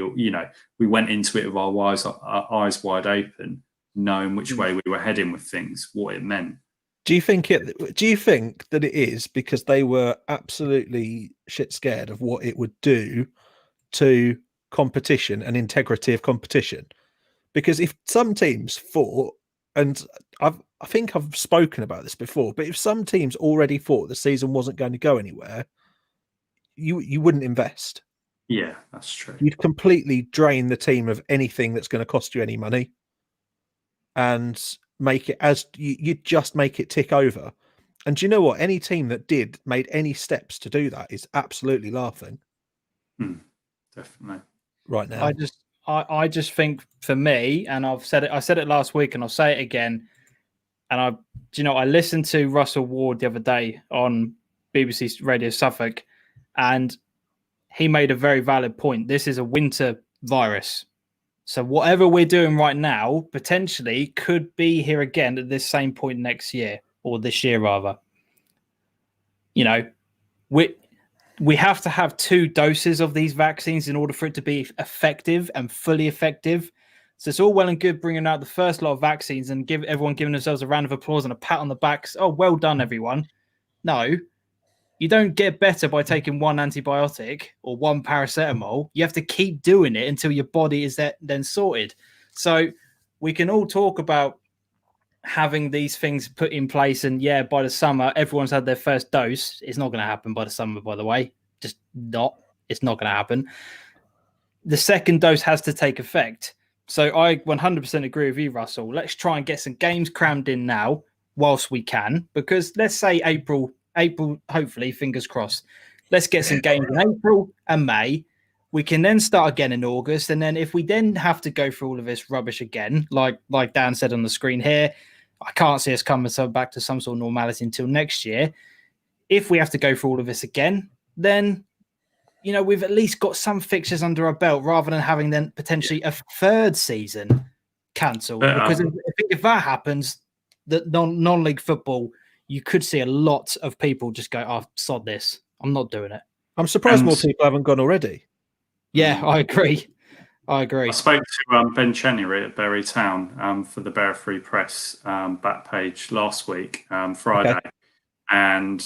Speaker 4: went into it with our eyes wide open, knowing which way we were heading with things, what it meant.
Speaker 2: Do you think that it is because they were absolutely shit scared of what it would do to competition and integrity of competition? Because if some teams thought, and I think I've spoken about this before, but if some teams already thought the season wasn't going to go anywhere, you wouldn't invest.
Speaker 4: Yeah, that's true.
Speaker 2: You'd completely drain the team of anything that's going to cost you any money, and make it as you'd just make it tick over. And do you know what? Any team that made any steps to do that is absolutely laughing.
Speaker 4: Definitely.
Speaker 2: Right now,
Speaker 1: I just think for me, and I said it last week, and I'll say it again. And I listened to Russell Ward the other day on BBC Radio Suffolk, and he made a very valid point. This is a winter virus. So whatever we're doing right now potentially could be here again at this same point next year, or this year rather. We have to have 2 doses of these vaccines in order for it to be effective and fully effective. So it's all well and good bringing out the first lot of vaccines and everyone giving themselves a round of applause and a pat on the back. Oh, well done, everyone. No, you don't get better by taking one antibiotic or one paracetamol. You have to keep doing it until your body is then sorted. So we can all talk about having these things put in place, and by the summer everyone's had their first dose. It's not going to happen by the summer, by the way. Just not. It's not going to happen. The second dose has to take effect. So I 100% agree with you, Russell. Let's try and get some games crammed in now whilst we can, because let's say April, hopefully, fingers crossed. Let's get some games in April and May. We can then start again in August. And then if we then have to go through all of this rubbish again, like Dan said on the screen here, I can't see us coming back to some sort of normality until next year. If we have to go through all of this again, then, we've at least got some fixtures under our belt rather than having then potentially a third season cancelled. Because I think if that happens, the non-league football, you could see a lot of people just go, oh, sod this. I'm not doing it.
Speaker 2: I'm surprised more people haven't gone already.
Speaker 1: Yeah, I agree.
Speaker 4: I spoke to Ben Chenery at Bury Town for the Bear Free Press back page last week, Friday. Okay. And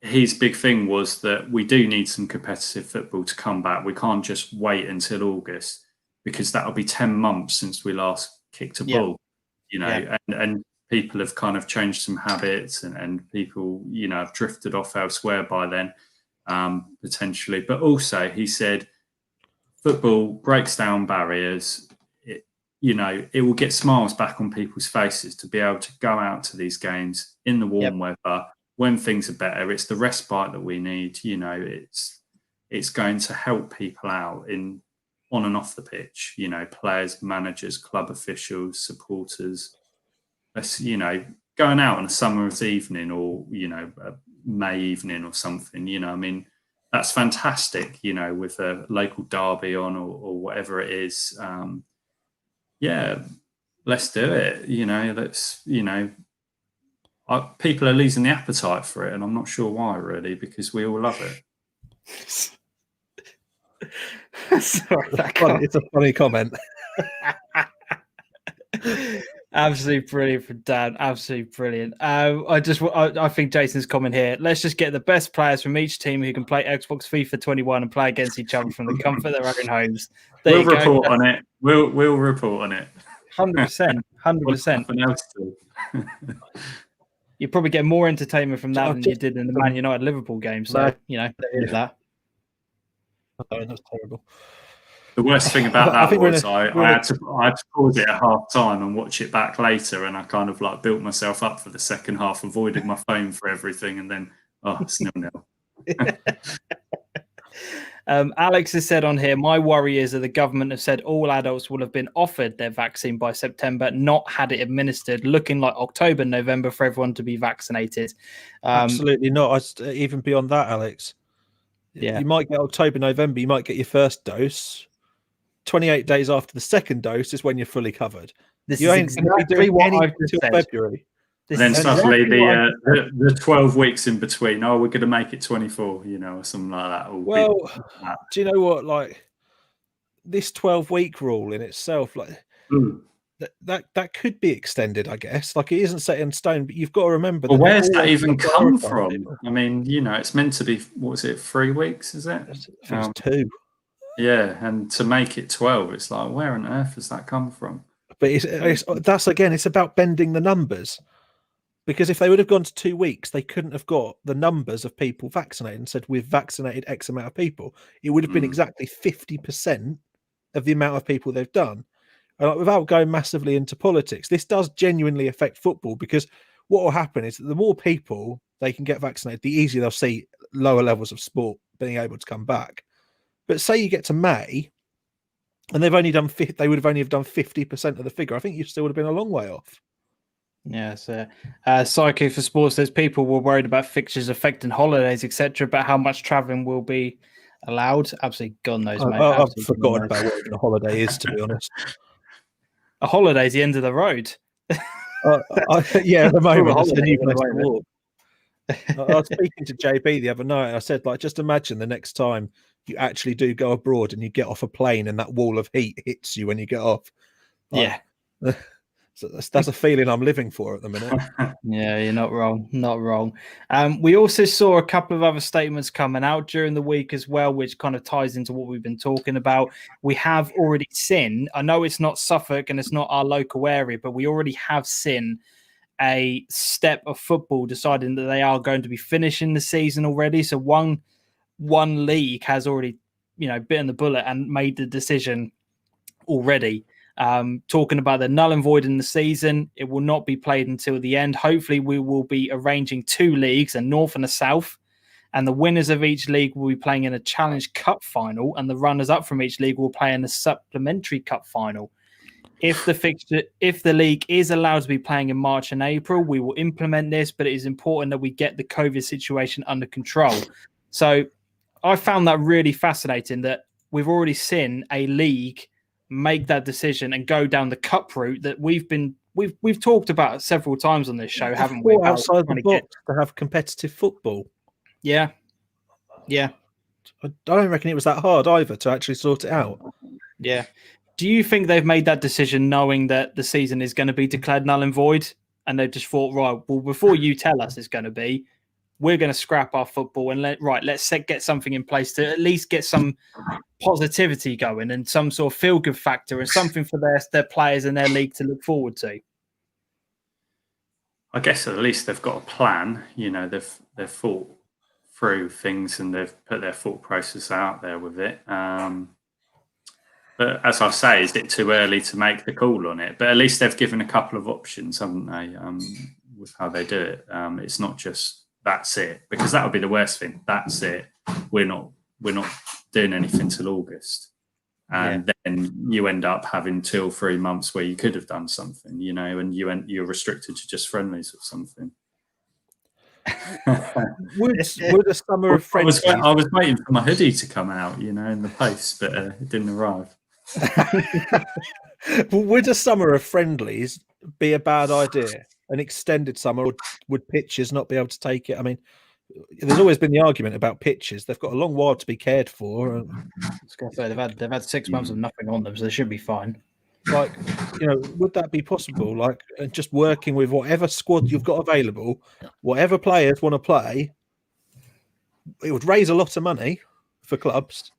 Speaker 4: his big thing was that we do need some competitive football to come back. We can't just wait until August, because that'll be 10 months since we last kicked a ball, and people have kind of changed some habits and people, have drifted off elsewhere by then, potentially. But also he said, football breaks down barriers. It will get smiles back on people's faces to be able to go out to these games in the warm weather when things are better. It's the respite that we need. It's going to help people out on and off the pitch. Players, managers, club officials, supporters. Let's going out on a summer's evening or a May evening or something. That's fantastic, with a local derby on or whatever it is. Let's do it. People are losing the appetite for it, and I'm not sure why, really, because we all love it.
Speaker 1: Sorry,
Speaker 2: it's a funny comment.
Speaker 1: Absolutely brilliant from Dan. Absolutely brilliant. I think Jason's comment here. Let's just get the best players from each team who can play Xbox FIFA 21 and play against each other from the comfort of their own homes.
Speaker 4: We'll report on it. We'll report on it.
Speaker 1: 100%.
Speaker 4: 100%.
Speaker 1: You probably get more entertainment from that than you did in the Man United Liverpool game. So there is that.
Speaker 2: Oh, that's terrible.
Speaker 4: The worst thing about that was I had to pause it at half time and watch it back later, and I kind of built myself up for the second half, avoided my phone for everything, and then it's 0-0.
Speaker 1: Alex has said on here, my worry is that the government have said all adults will have been offered their vaccine by September, not had it administered, looking like October, November for everyone to be vaccinated.
Speaker 2: Absolutely not. Even beyond that, Alex.
Speaker 1: Yeah.
Speaker 2: You might get October, November, you might get your first dose. 28 days after the second dose is when you're fully covered.
Speaker 1: This
Speaker 2: you
Speaker 1: is
Speaker 2: ain't going to be doing
Speaker 1: what
Speaker 2: anything
Speaker 1: I've just
Speaker 2: until
Speaker 1: said.
Speaker 2: February.
Speaker 4: Then suddenly the 12 weeks in between, we're going to make it 24, or something like that.
Speaker 2: Well, do you know what? Like this 12-week rule in itself, like that could be extended, I guess. Like it isn't set in stone, but you've got to remember.
Speaker 4: Well, where's that even come from? I mean, it's meant to be. What was it? 3 weeks? Is it?
Speaker 2: I think it's 2.
Speaker 4: Yeah, and to make it 12, it's like, where on earth has that come from?
Speaker 2: But it's about bending the numbers. Because if they would have gone to 2 weeks, they couldn't have got the numbers of people vaccinated and said, we've vaccinated X amount of people. It would have been exactly 50% of the amount of people they've done. And without going massively into politics, this does genuinely affect football, because what will happen is that the more people they can get vaccinated, the easier they'll see lower levels of sport being able to come back. But say you get to May and they would have only done 50% of the figure. I think you still would have been a long way off.
Speaker 1: Yeah, so Psycho for Sports says people were worried about fixtures affecting holidays, etc., but how much travelling will be allowed? Absolutely, God knows, mate.
Speaker 2: I've forgotten about what a holiday is, to be honest.
Speaker 1: A holiday is the end of the road.
Speaker 2: Yeah, at the moment, it's a new place to walk. I was speaking to JB the other night, and I said, like, just imagine the next time you actually do go abroad and you get off a plane and that wall of heat hits you when you get off.
Speaker 1: Yeah.
Speaker 2: So that's a feeling I'm living for at the minute.
Speaker 1: Yeah, you're not wrong. Not wrong. We also saw a couple of other statements coming out during the week as well, which kind of ties into what we've been talking about. We have already seen, I know it's not Suffolk and it's not our local area, but we already have seen a step of football deciding that they are going to be finishing the season already. So one league has already, bitten the bullet and made the decision already. Talking about the null and void in the season, it will not be played until the end. Hopefully, we will be arranging 2 leagues, a North and a South, and the winners of each league will be playing in a Challenge Cup final, and the runners-up from each league will play in a Supplementary Cup final. If the league is allowed to be playing in March and April, we will implement this, but it is important that we get the COVID situation under control. So I found that really fascinating that we've already seen a league make that decision and go down the cup route that we've talked about several times on this show, haven't we?
Speaker 2: Outside the box to have competitive football.
Speaker 1: Yeah.
Speaker 2: I don't reckon it was that hard either to actually sort it out.
Speaker 1: Yeah. Do you think they've made that decision knowing that the season is going to be declared null and void, and they've just thought, right, well, before you tell us it's going to be, we're going to scrap our football and let's get something in place to at least get some positivity going and some sort of feel-good factor and something for their players and their league to look forward to?
Speaker 4: I guess at least they've got a plan. They've thought through things and they've put their thought process out there with it. But as I say, is it too early to make the call on it? But at least they've given a couple of options, haven't they, with how they do it? It's not just that's it, because that would be the worst thing. That's it. We're not doing anything till August, and then you end up having 2 or 3 months where you could have done something, and you're restricted to just friendlies or something.
Speaker 2: Would a summer of friendlies?
Speaker 4: I was waiting for my hoodie to come out, in the post, but it didn't arrive.
Speaker 2: Would a summer of friendlies be a bad idea? An extended summer, or would pitches not be able to take it? I mean, there's always been the argument about pitches. They've got a long while to be cared for.
Speaker 1: I was going to say they've had 6 months of nothing on them, so they should be fine.
Speaker 2: Like, would that be possible? Like, just working with whatever squad you've got available, whatever players want to play, it would raise a lot of money for clubs.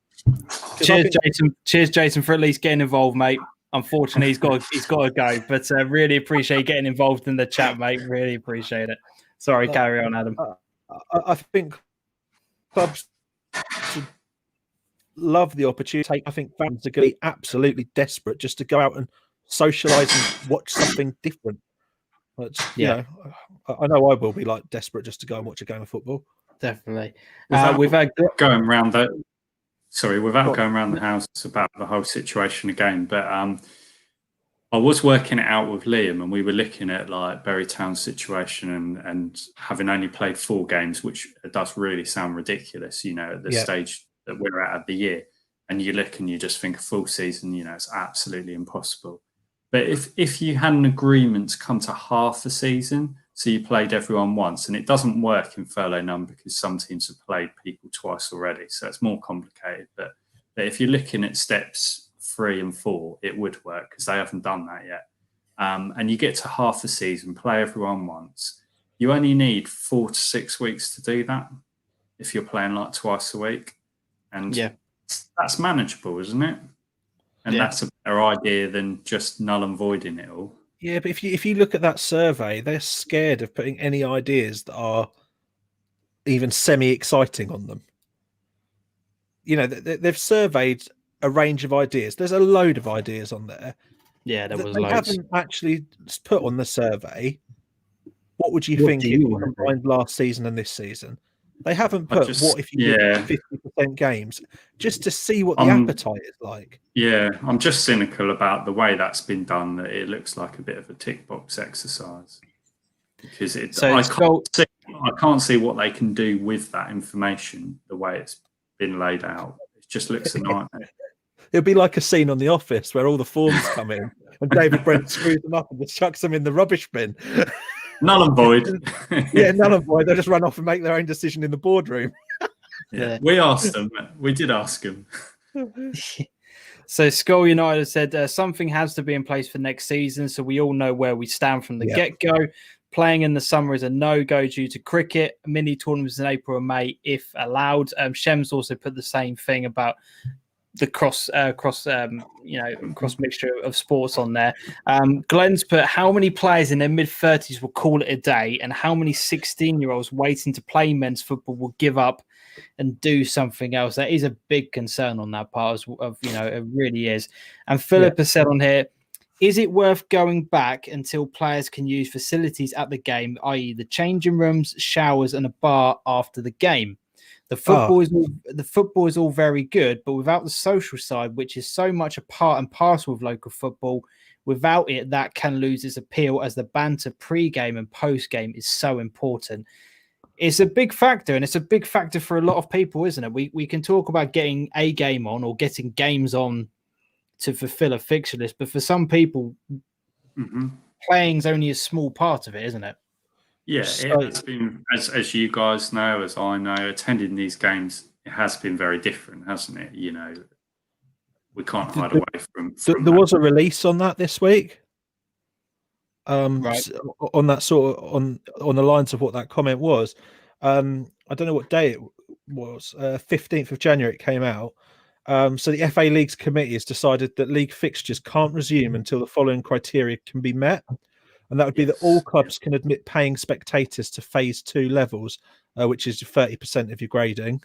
Speaker 1: Cheers, Jason. Cheers, Jason, for at least getting involved, mate. Unfortunately, he's got to go, but really appreciate getting involved in the chat, mate. Really appreciate it. Sorry, carry on, Adam.
Speaker 2: I think clubs should love the opportunity. I think fans are going to be absolutely desperate just to go out and socialise and watch something different. I know I will be desperate just to go and watch a game of football.
Speaker 1: Definitely.
Speaker 4: We've had going around that. sorry, without going around the house about the whole situation again, but I was working it out with Liam, and we were looking at like Bury Town's situation and having only played 4 games, which does really sound ridiculous, you know, at the stage that we're at of the year. And you look and you just think a full season, you know, it's absolutely impossible. But if you had an agreement to come to half the season, so you played everyone once, and it doesn't work in furlough number because some teams have played people twice already, so it's more complicated. But if you're looking at steps 3 and 4, it would work because they haven't done that yet. And you get to half the season, play everyone once. You only need 4 to 6 weeks to do that if you're playing like twice a week. And that's manageable, isn't it? And that's a better idea than just null and voiding it all.
Speaker 2: Yeah, but if you look at that survey, they're scared of putting any ideas that are even semi-exciting on them. You know, they've surveyed a range of ideas. There's a load of ideas on there.
Speaker 1: Yeah, there was
Speaker 2: they
Speaker 1: loads.
Speaker 2: Haven't actually put on the survey. What would you think if you combined last season and this season? They haven't put what if you did 50% games, just to see what the appetite is like.
Speaker 4: Yeah, I'm just cynical about the way that's been done, that it looks like a bit of a tick box exercise. Because I can't see what they can do with that information, the way it's been laid out. It just looks a nightmare.
Speaker 2: It'll be like a scene on The Office where all the forms come in and David Brent screws them up and just chucks them in the rubbish bin.
Speaker 4: Null and void.
Speaker 2: Null and void. They'll just run off and make their own decision in the boardroom.
Speaker 4: We asked them. We did ask them.
Speaker 1: So Skull United said something has to be in place for next season, so we all know where we stand from the get-go. Playing in the summer is a no-go due to cricket. Mini tournaments in April and May, if allowed. Shem's also put the same thing about the cross mixture of sports on there. Glenn's put how many players in their mid-30s will call it a day, and how many 16-year-olds waiting to play men's football will give up and do something else. That is a big concern on that part of it really is. And Philip has said on here, is it worth going back until players can use facilities at the game, i.e. the changing rooms, showers and a bar after the game? The football is all very good, but without the social side, which is so much a part and parcel of local football, without it, that can lose its appeal, as the banter pre-game and post-game is so important. It's a big factor, and it's a big factor for a lot of people, isn't it? We can talk about getting a game on or getting games on to fulfill a fixture list, but for some people, playing's only a small part of it, isn't it?
Speaker 4: Yeah, it's been, as you guys know, as I know, attending these games, it has been very different, hasn't it? You know, we can't hide away from
Speaker 2: there was a release on that this week. Right. On that sort of on the lines of what that comment was. I don't know what day it was. 15th of January it came out. So the FA League's committee has decided that league fixtures can't resume until the following criteria can be met. And that would be that all clubs can admit paying spectators to phase 2 levels, which is 30% of your grading.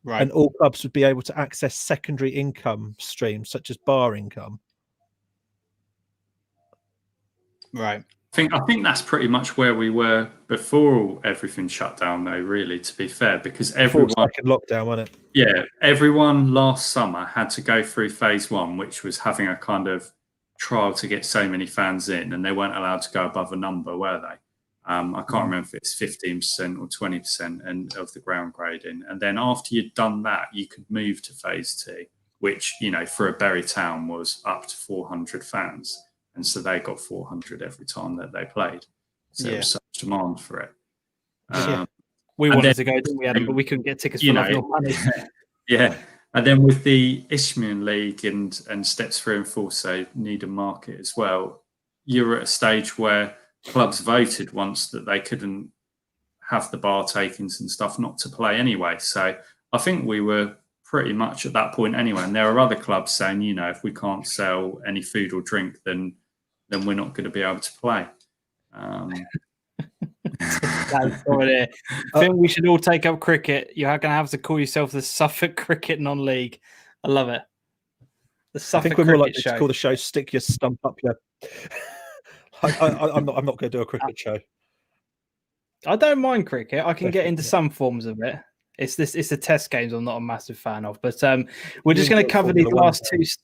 Speaker 2: Right. And all clubs would be able to access secondary income streams, such as bar income.
Speaker 1: Right.
Speaker 4: I think that's pretty much where we were before everything shut down, though, really, to be fair, because everyone...
Speaker 2: Second lockdown, wasn't it?
Speaker 4: Yeah, everyone last summer had to go through phase 1, which was having a kind of trial to get so many fans in, and they weren't allowed to go above a number, were they? I can't remember if it's 15% or 20% and of the ground grading. And then after you'd done that, you could move to phase 2, which, you know, for a Bury Town was up to 400 fans. And so they got 400 every time that they played. So there was such demand for it.
Speaker 1: We wanted to go, didn't we, Adam? But we couldn't get tickets for nothing money.
Speaker 4: Yeah. And then with the Isthmian League and steps 3 and 4, so Needham Market as well, you're at a stage where clubs voted once that they couldn't have the bar takings and stuff not to play anyway. So I think we were pretty much at that point anyway. And there are other clubs saying, you know, if we can't sell any food or drink, then we're not going to be able to play.
Speaker 1: That's I think we should all take up cricket. You're going to have to call yourself the Suffolk Cricket Non-League. I love it. The Suffolk
Speaker 2: I think we're more likely
Speaker 1: show.
Speaker 2: to call the show "Stick Your Stump Up Your." I'm not going to do a cricket show.
Speaker 1: I don't mind cricket. I can get into some forms of it. It's the test games I'm not a massive fan of. But we're just going to cover
Speaker 2: Formula
Speaker 1: these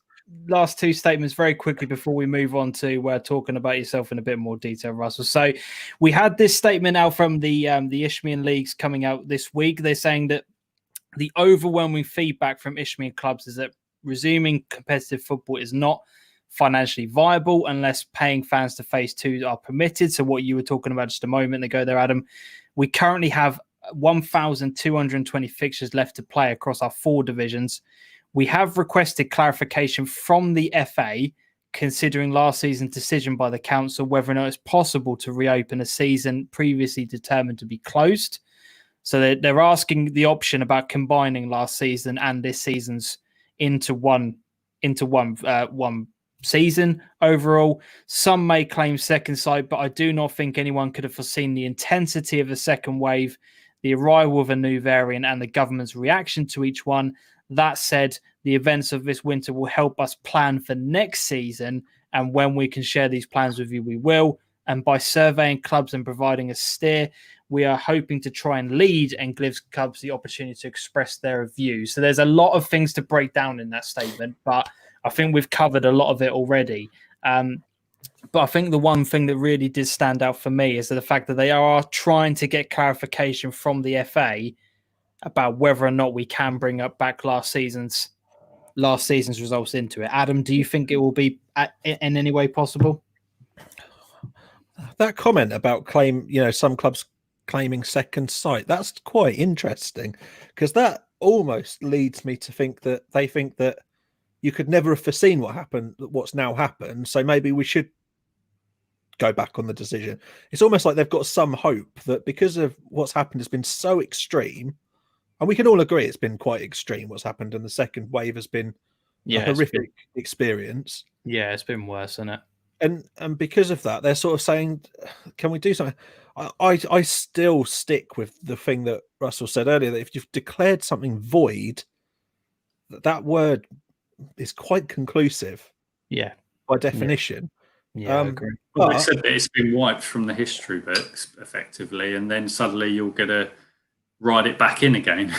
Speaker 1: last two statements very quickly before we move on to talking about yourself in a bit more detail, Russell. So we had this statement out from the Isthmian leagues coming out this week. They're saying that the overwhelming feedback from Isthmian clubs is that resuming competitive football is not financially viable unless paying fans to phase 2 are permitted. So what you were talking about just a moment ago there, Adam, we currently have 1,220 fixtures left to play across our 4 divisions. We have requested clarification from the FA, considering last season's decision by the council, whether or not it's possible to reopen a season previously determined to be closed. So they're asking the option about combining last season and this season's into one season overall. Some may claim second sight, but I do not think anyone could have foreseen the intensity of the second wave, the arrival of a new variant, and the government's reaction to each one. That said, the events of this winter will help us plan for next season, and when we can share these plans with you, we will. And by surveying clubs and providing a steer, we are hoping to try and lead and give clubs the opportunity to express their views. So there's a lot of things to break down in that statement, but I think we've covered a lot of it already. But I think the one thing that really did stand out for me is the fact that they are trying to get clarification from the FA about whether or not we can bring up back last season's results into it. Adam, do you think it will be in any way possible?
Speaker 2: That comment about some clubs claiming second sight, that's quite interesting, because that almost leads me to think that they think that you could never have foreseen what's now happened. So maybe we should go back on the decision. It's almost like they've got some hope that because of what's happened has been so extreme, and we can all agree it's been quite extreme what's happened, and the second wave has been a horrific experience.
Speaker 1: Yeah, it's been worse, isn't it?
Speaker 2: And because of that, they're sort of saying, can we do something? I still stick with the thing that Russell said earlier, that if you've declared something void, that word is quite conclusive.
Speaker 1: Yeah.
Speaker 2: By definition.
Speaker 1: Yeah, I agree.
Speaker 4: Well, they said that it's been wiped from the history books, effectively, and then suddenly you're going to write it back in again.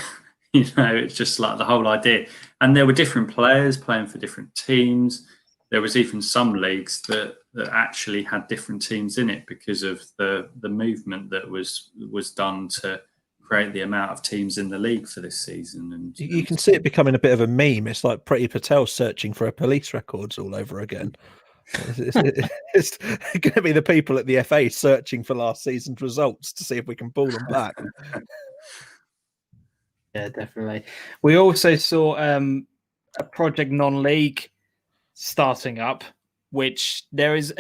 Speaker 4: It's just like the whole idea. And there were different players playing for different teams. There was even some leagues that actually had different teams in it because of the movement that was done to create the amount of teams in the league for this season. And
Speaker 2: you can see it becoming a bit of a meme. It's like Priti Patel searching for her police records all over again. It's going to be the people at the FA searching for last season's results to see if we can pull them back.
Speaker 1: Yeah, definitely. We also saw a project NonLeague starting up, which there is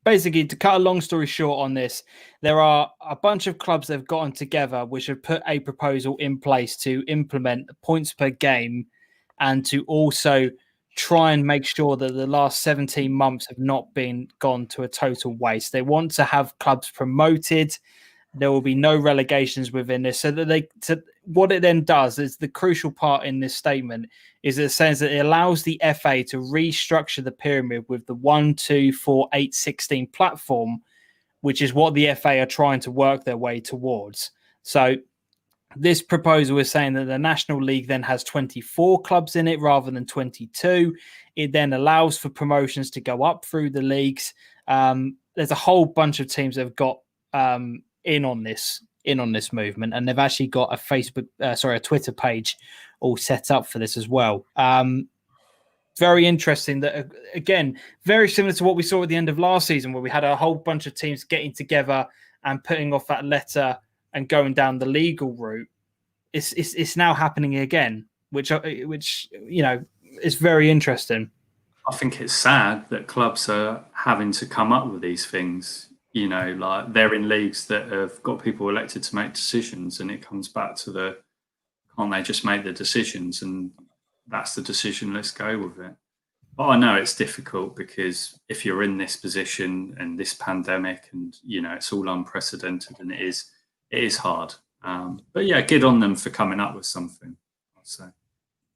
Speaker 1: basically, to cut a long story short on this, there are a bunch of clubs that have gotten together which have put a proposal in place to implement points per game and to also try and make sure that the last 17 months have not been gone to a total waste. They want to have clubs promoted. There will be no relegations within this. What it then does is the crucial part in this statement is it says that it allows the FA to restructure the pyramid with the 1, 2, 4, 8, 16 platform, which is what the FA are trying to work their way towards. So this proposal is saying that the National League then has 24 clubs in it rather than 22. It then allows for promotions to go up through the leagues. There's a whole bunch of teams that have got in on this movement, and they've actually got a Twitter page all set up for this as well. Very interesting. That again, very similar to what we saw at the end of last season, where we had a whole bunch of teams getting together and putting off that letter and going down the legal route. It's now happening again, which is very interesting.
Speaker 4: I think it's sad that clubs are having to come up with these things. Like they're in leagues that have got people elected to make decisions, and it comes back to can't they just make the decisions? And that's the decision, let's go with it. But I know it's difficult because if you're in this position and this pandemic and, it's all unprecedented, and it is hard. But yeah, good on them for coming up with something, I'd say.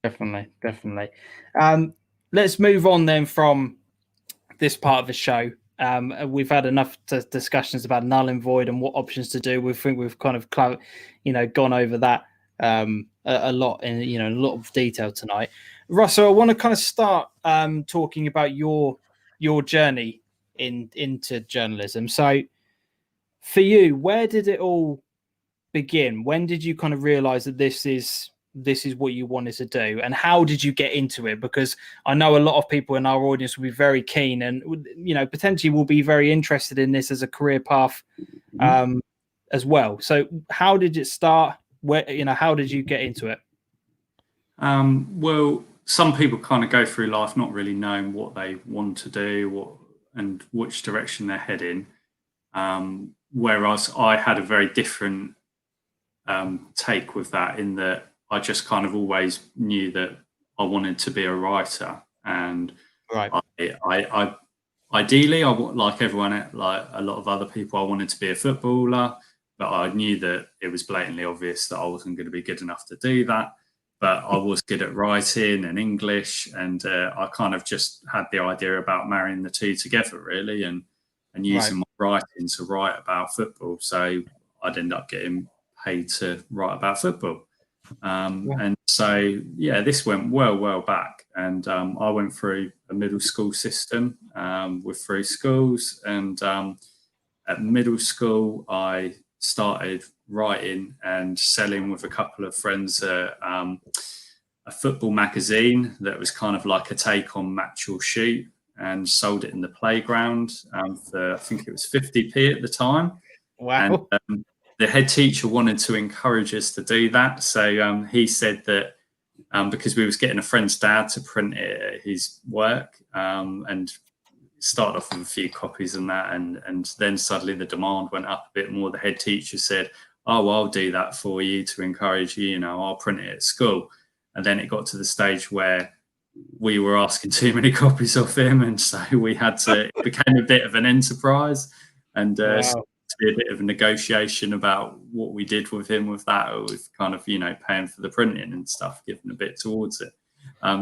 Speaker 1: Definitely. Let's move on then from this part of the show We've had enough discussions about null and void and what options to do. We think we've kind of, gone over that a lot in a lot of detail tonight. Russell, I want to kind of start talking about your journey into journalism. So, for you, where did it all begin? When did you kind of realize that this is what you wanted to do, and how did you get into it? Because I know a lot of people in our audience will be very keen and potentially will be very interested in this as a career path as well. So how did it start? Where how did you get into it?
Speaker 4: Well, some people kind of go through life not really knowing what they want to do, and which direction they're heading. Whereas I had a very different take with that, in that I just kind of always knew that I wanted to be a writer, and
Speaker 1: right.
Speaker 4: I ideally, like everyone, like a lot of other people, I wanted to be a footballer, but I knew that it was blatantly obvious that I wasn't going to be good enough to do that. But I was good at writing and English, and I kind of just had the idea about marrying the two together, really, and using my writing to write about football. So I'd end up getting paid to write about football. And so, this went well back. And I went through a middle school system with 3 schools. And at middle school, I started writing and selling with a couple of friends a football magazine that was kind of like a take on Match or Shoot, and sold it in the playground for, I think it was 50p at the time.
Speaker 1: Wow.
Speaker 4: And the head teacher wanted to encourage us to do that. So he said that because we was getting a friend's dad to print it at his work, and started off with a few copies and that, and then suddenly the demand went up a bit more. The head teacher said, "Oh, well, I'll do that for you to encourage you, I'll print it at school." And then it got to the stage where we were asking too many copies of him, and so we had to, it became a bit of an enterprise, and to be a bit of a negotiation about what we did with him with that, or with kind of paying for the printing and stuff, giving a bit towards it.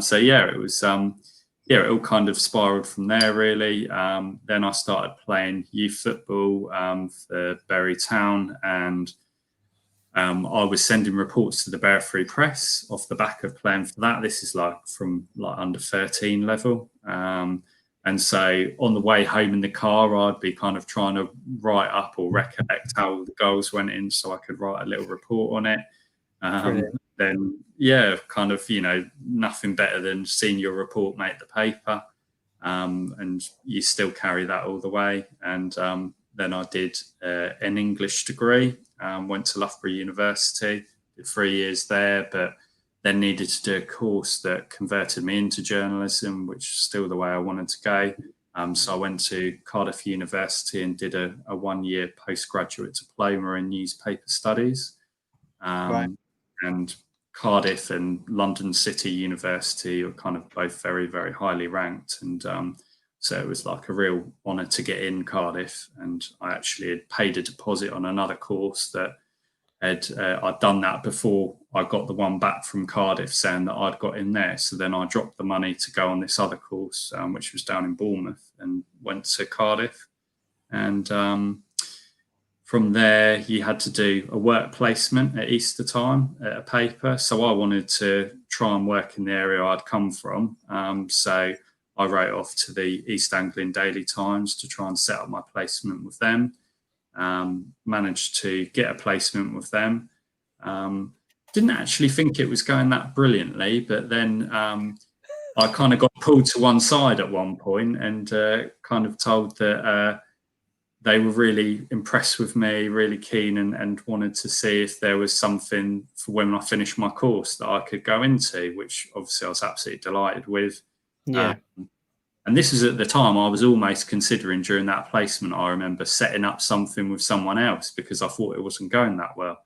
Speaker 4: So it was it all kind of spiraled from there, really. Then I started playing youth football for Bury Town, and I was sending reports to the Bear Free Press off the back of playing for that. This is from under 13 level. And so on the way home in the car, I'd be kind of trying to write up or recollect how the goals went in, so I could write a little report on it. Then, kind of, nothing better than seeing your report make the paper. And you still carry that all the way. And then I did an English degree, went to Loughborough University, did 3 years there, but then needed to do a course that converted me into journalism, which is still the way I wanted to go. So I went to Cardiff University and did a 1-year postgraduate diploma in newspaper studies. And Cardiff and London City University are kind of both very, very highly ranked. And so it was like a real honour to get in Cardiff. And I actually had paid a deposit on another course that I'd done that before I got the one back from Cardiff saying that I'd got in there. So then I dropped the money to go on this other course, which was down in Bournemouth, and went to Cardiff. And from there, you had to do a work placement at Easter time at a paper. So I wanted to try and work in the area I'd come from. So I wrote off to the East Anglian Daily Times to try and set up my placement with them. Managed to get a placement with them. Didn't actually think it was going that brilliantly, but then I kind of got pulled to one side at one point and kind of told that they were really impressed with me, really keen, and wanted to see if there was something for when I finished my course that I could go into, which obviously I was absolutely delighted with. And this was at the time I was almost considering, during that placement, I remember setting up something with someone else because I thought it wasn't going that well.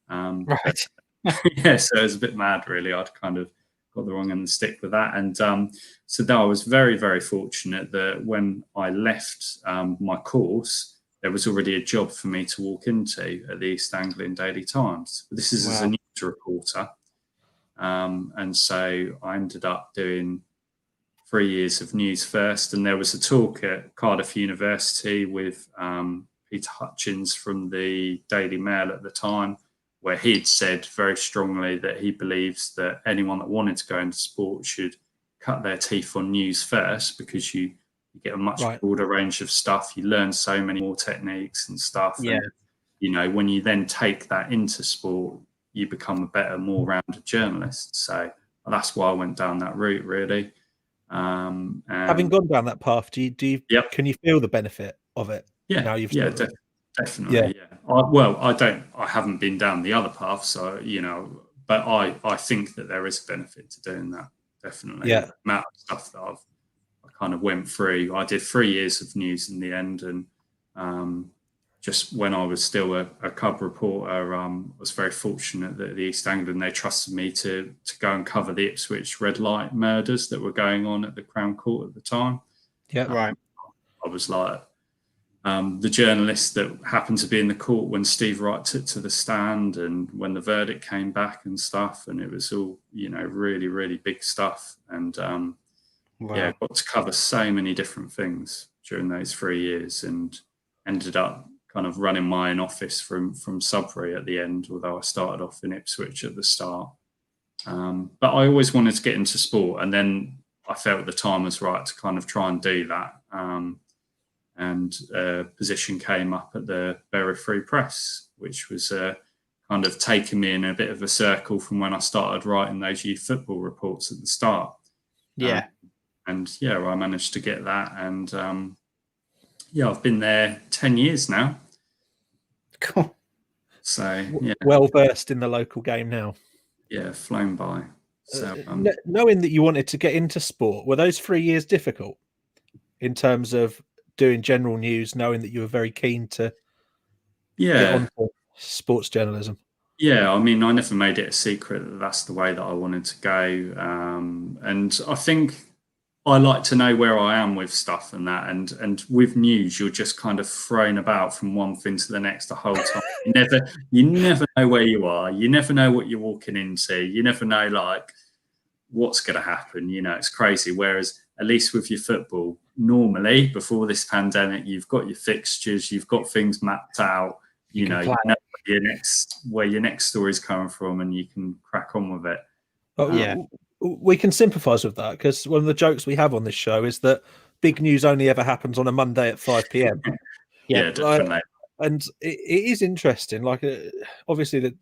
Speaker 1: Right.
Speaker 4: So it was a bit mad, really. I'd kind of got the wrong end of the stick with that. And so I was very, very fortunate that when I left my course, there was already a job for me to walk into at the East Anglian Daily Times. This is as a news reporter. And so I ended up doing 3 years of news first, and there was a talk at Cardiff University with Peter Hutchins from the Daily Mail at the time, where he'd said very strongly that he believes that anyone that wanted to go into sport should cut their teeth on news first, because you get a much broader range of stuff. You learn so many more techniques and stuff.
Speaker 1: Yeah.
Speaker 4: And, you know, when you then take that into sport, you become a better, more rounded journalist. So that's why I went down that route, really.
Speaker 2: Having gone down that path, do you can you feel the benefit of it?
Speaker 4: Yeah,
Speaker 2: now you've
Speaker 4: definitely. I haven't been down the other path, so, you know, but I think that there is a benefit to doing that. Definitely.
Speaker 2: Yeah.
Speaker 4: The amount of stuff that I kind of went through. I did 3 years of news in the end, and just when I was still a cub reporter, I was very fortunate that the East Anglian, they trusted me to go and cover the Ipswich red light murders that were going on at the Crown Court at the time.
Speaker 2: Yeah,
Speaker 1: right.
Speaker 4: I was like the journalist that happened to be in the court when Steve Wright took to the stand and when the verdict came back and stuff, and it was all, you know, really, really big stuff. And I got to cover so many different things during those 3 years, and ended up kind of running my own office from Sudbury at the end, although I started off in Ipswich at the start. But I always wanted to get into sport, and then I felt the time was right to kind of try and do that. And a position came up at the Bury Free Press, which was kind of taking me in a bit of a circle from when I started writing those youth football reports at the start.
Speaker 1: Yeah.
Speaker 4: I managed to get that, and I've been there 10 years now.
Speaker 1: Cool.
Speaker 4: So
Speaker 2: well versed in the local game now.
Speaker 4: Yeah, flown by. So
Speaker 2: knowing that you wanted to get into sport, were those 3 years difficult in terms of doing general news, knowing that you were very keen to get onto sports journalism?
Speaker 4: Yeah, I mean, I never made it a secret that that's the way that I wanted to go. And I think I like to know where I am with stuff and that. And with news, you're just kind of thrown about from one thing to the next the whole time. You never know where you are. You never know what you're walking into. You never know, like, what's going to happen. You know, it's crazy. Whereas at least with your football, normally before this pandemic, you've got your fixtures, you've got things mapped out. You know where your next story is coming from, and you can crack on with it.
Speaker 2: We can sympathise with that, because one of the jokes we have on this show is that big news only ever happens on a Monday at 5 p.m.
Speaker 4: Yeah, definitely.
Speaker 2: And it is interesting. Like, obviously, that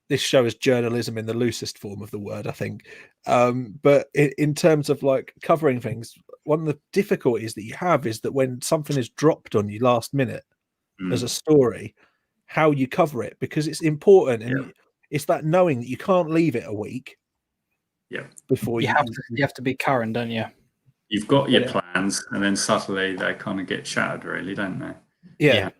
Speaker 2: this show is journalism in the loosest form of the word, I think. But in terms of like covering things, one of the difficulties that you have is that when something is dropped on you last minute as a story, how you cover it, because it's important, and it's that knowing that you can't leave it a week.
Speaker 4: Yeah,
Speaker 2: before
Speaker 1: you have to be current, don't you?
Speaker 4: You've got your plans, and then suddenly they kind of get shattered, really, don't they?
Speaker 2: Yeah.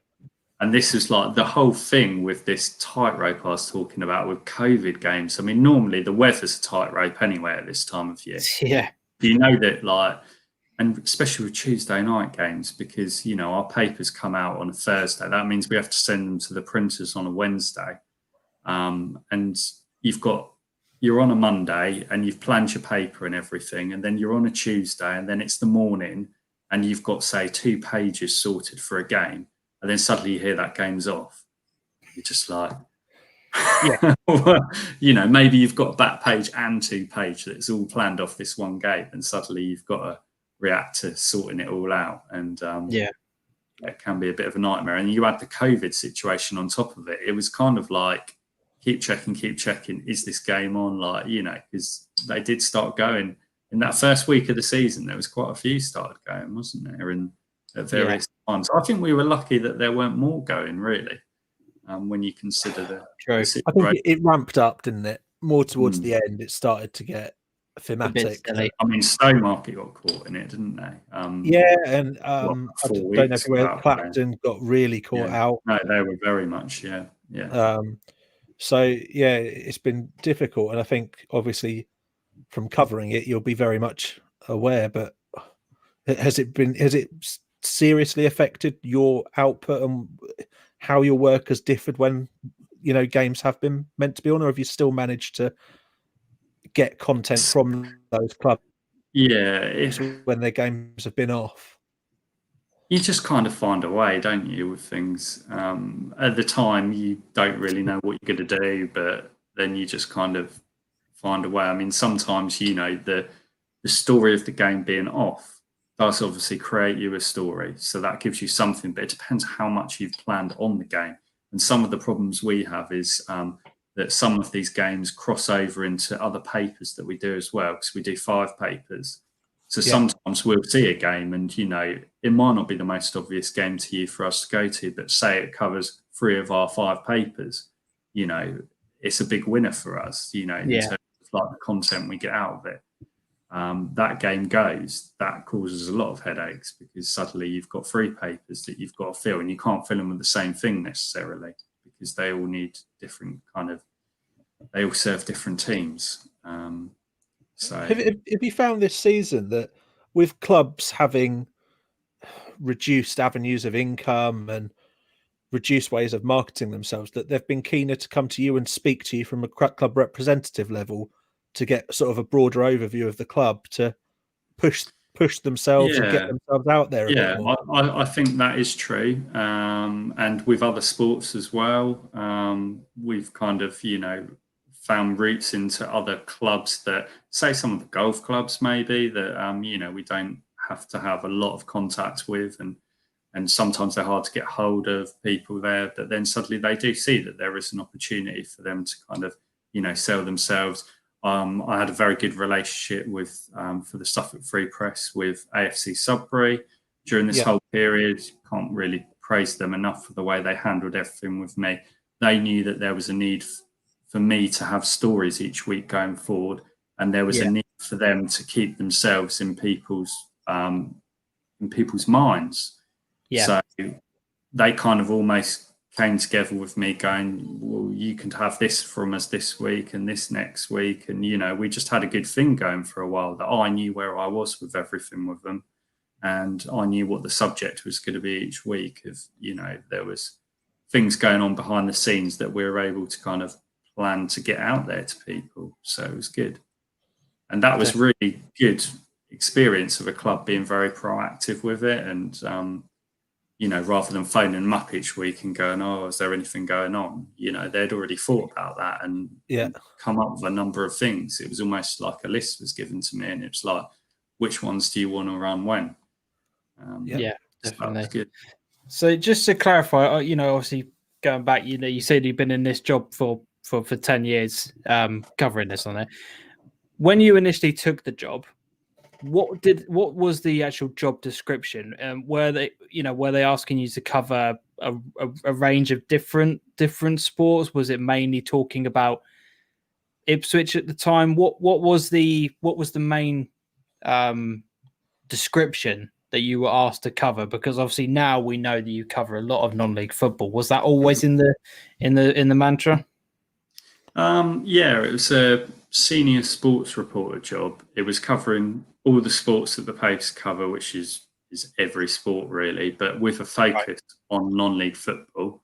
Speaker 4: And this is like the whole thing with this tightrope I was talking about with COVID games. I mean, normally the weather's a tightrope anyway at this time of year.
Speaker 1: Yeah.
Speaker 4: You know that, like, and especially with Tuesday night games, because, you know, our papers come out on a Thursday. That means we have to send them to the printers on a Wednesday. And you're on a Monday and you've planned your paper and everything, and then you're on a Tuesday, and then it's the morning and you've got, say, 2 pages sorted for a game, and then suddenly you hear that game's off. You're just like, you know, maybe you've got a back page and 2 page that's all planned off this one game, and suddenly you've got to react to sorting it all out. And it can be a bit of a nightmare. And you had the COVID situation on top of it. It was kind of like, keep checking. Is this game on? Like, you know, because they did start going in that first week of the season. There was quite a few started going, wasn't there? And at various times, I think we were lucky that there weren't more going, really. When you consider the situation.
Speaker 2: I think it ramped up, didn't it? More towards the end, it started to get thematic.
Speaker 4: I mean, Stowmarket got caught in it, didn't they?
Speaker 2: I don't know if Clapton got really caught out.
Speaker 4: No, they were very much,
Speaker 2: So it's been difficult, and I think obviously from covering it, you'll be very much aware. But has it seriously affected your output and how your work has differed when, you know, games have been meant to be on, or have you still managed to get content from those clubs?
Speaker 4: Yeah,
Speaker 2: when their games have been off.
Speaker 4: You just kind of find a way, don't you, with things. At the time, you don't really know what you're going to do, but then you just kind of find a way. I mean, sometimes, the story of the game being off does obviously create you a story. So that gives you something, but it depends how much you've planned on the game. And some of the problems we have is that some of these games cross over into other papers that we do as well, because we do 5 papers. So sometimes we'll see a game and, it might not be the most obvious game to you for us to go to, but say it covers 3 of our 5 papers, it's a big winner for us, in terms of like the content we get out of it. That game goes, that causes a lot of headaches because suddenly you've got 3 papers that you've got to fill and you can't fill them with the same thing necessarily because they all need different they all serve different teams. So
Speaker 2: have you found this season that with clubs having reduced avenues of income and reduced ways of marketing themselves, that they've been keener to come to you and speak to you from a club representative level to get sort of a broader overview of the club to push themselves and get themselves out there a bit more?
Speaker 4: I think that is true. And with other sports as well, we've kind of, found routes into other clubs that, say some of the golf clubs maybe, that, we don't have to have a lot of contact with. And sometimes they're hard to get hold of people there, but then suddenly they do see that there is an opportunity for them to kind of, sell themselves. I had a very good relationship with, for the Suffolk Free Press with AFC Sudbury during this whole period. Can't really praise them enough for the way they handled everything with me. They knew that there was a need for me to have stories each week going forward, and there was a need for them to keep themselves in people's minds. So they kind of almost came together with me going, well, you can have this from us this week and this next week. And, we just had a good thing going for a while, that I knew where I was with everything with them. And I knew what the subject was going to be each week. If, there was things going on behind the scenes that we were able to kind of plan to get out there to people. So it was good. And that was really good experience of a club being very proactive with it. And, rather than phoning them up each week and going, oh, is there anything going on? They'd already thought about that and come up with a number of things. It was almost like a list was given to me, and it's like, which ones do you want to run when?
Speaker 1: Definitely.
Speaker 4: Good.
Speaker 1: So just to clarify, obviously going back, you said you've been in this job for 10 years, covering this on it. When you initially took the job, what was the actual job description? Were they asking you to cover a range of different sports? Was it mainly talking about Ipswich at the time? What was the main description that you were asked to cover? Because obviously now we know that you cover a lot of non-league football. Was that always in the mantra?
Speaker 4: It was a senior sports reporter job. It was covering all the sports that the papers cover, which is every sport really, but with a focus on non-league football.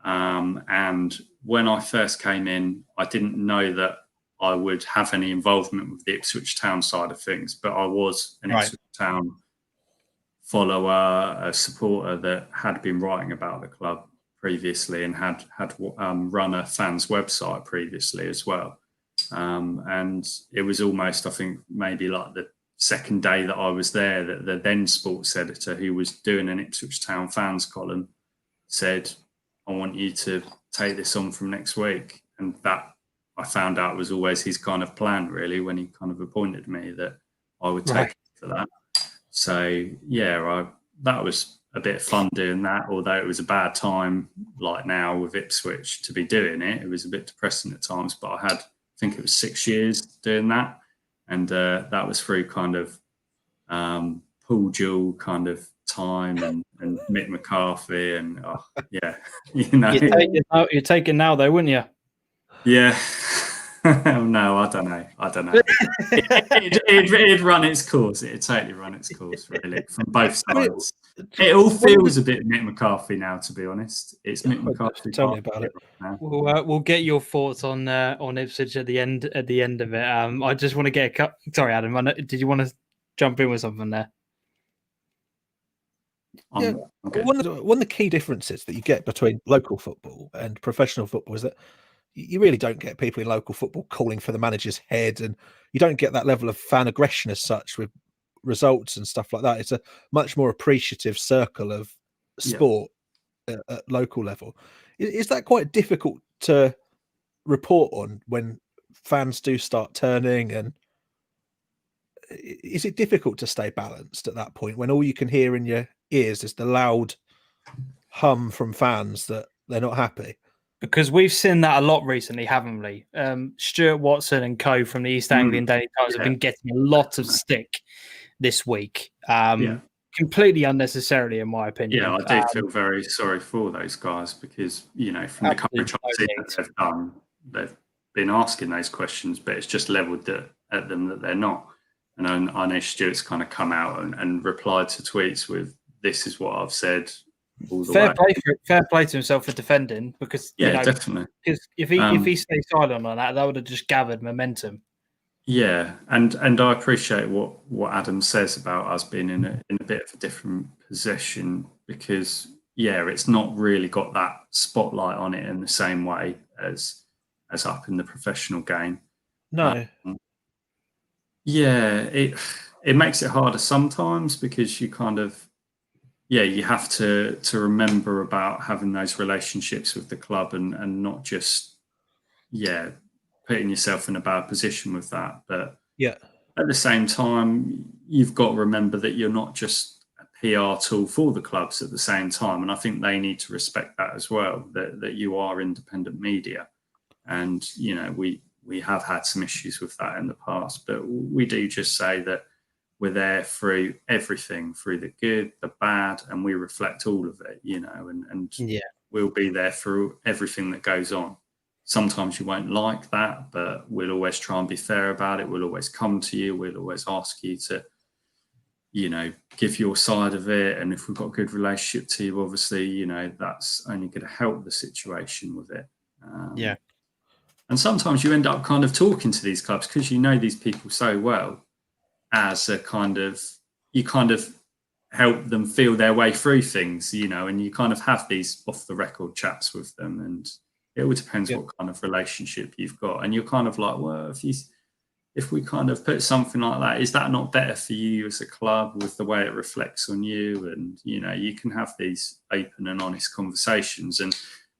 Speaker 4: And when I first came in, I didn't know that I would have any involvement with the Ipswich Town side of things, but I was an Ipswich Town follower, a supporter that had been writing about the club previously and had run a fans website previously as well. And it was almost, I think, maybe like the second day that I was there, that the then sports editor, who was doing an Ipswich Town fans column, said, I want you to take this on from next week. And that, I found out, was always his kind of plan, really, when he kind of appointed me, that I would take for that. So, that was a bit of fun doing that, although it was a bad time, like now with Ipswich, to be doing it. It was a bit depressing at times, but I think it was 6 years doing that. And that was through kind of Paul Jewell kind of time and Mick McCarthy and,
Speaker 1: You're taking now though, wouldn't you?
Speaker 4: Yeah. No, I don't know. It'd run its course. It'd totally run its course, really, from both sides. It all feels a bit Mick McCarthy now, to be honest. It's Mick McCarthy.
Speaker 2: Tell me about it.
Speaker 1: We'll get your thoughts on Ipswich at the end of it. I just want to get a cut. Sorry, Adam. Did you want to jump in with something there?
Speaker 2: Yeah, one of the key differences that you get between local football and professional football is that you really don't get people in local football calling for the manager's head, and you don't get that level of fan aggression as such with results and stuff like that. It's a much more appreciative circle of sport at local level. Is that quite difficult to report on when fans do start turning, and is it difficult to stay balanced at that point when all you can hear in your ears is the loud hum from fans that they're not happy?
Speaker 1: Because we've seen that a lot recently, haven't we? Stuart Watson and co from the East Anglian Daily Times have been getting a lot of stick this week. Completely unnecessarily, in my opinion.
Speaker 4: Yeah, I do feel very sorry for those guys because, from the coverage I've seen that they've done, they've been asking those questions, but it's just levelled at them that they're not. And I know Stuart's kind of come out and replied to tweets with, "This is what I've said."
Speaker 1: Fair play to himself for defending, because
Speaker 4: definitely.
Speaker 1: Because if he stays silent on that would have just gathered momentum.
Speaker 4: Yeah, and I appreciate what Adam says about us being in a bit of a different position, because it's not really got that spotlight on it in the same way as up in the professional game.
Speaker 2: No.
Speaker 4: It makes it harder sometimes because you kind of you have to remember about having those relationships with the club and not just putting yourself in a bad position with that. But at the same time, you've got to remember that you're not just a PR tool for the clubs at the same time, and I think they need to respect that as well, that you are independent media. And we have had some issues with that in the past, but we do just say that we're there through everything, through the good, the bad, and we reflect all of it, and we'll be there through everything that goes on. Sometimes you won't like that, but we'll always try and be fair about it. We'll always come to you. We'll always ask you to, give your side of it. And if we've got a good relationship to you, obviously, that's only going to help the situation with it. And sometimes you end up kind of talking to these clubs because you know these people so well, as a you kind of help them feel their way through things, and you kind of have these off the record chats with them, and it all depends what kind of relationship you've got. And you're kind of like, well, if we kind of put something like that, is that not better for you as a club with the way it reflects on you? And, you can have these open and honest conversations, and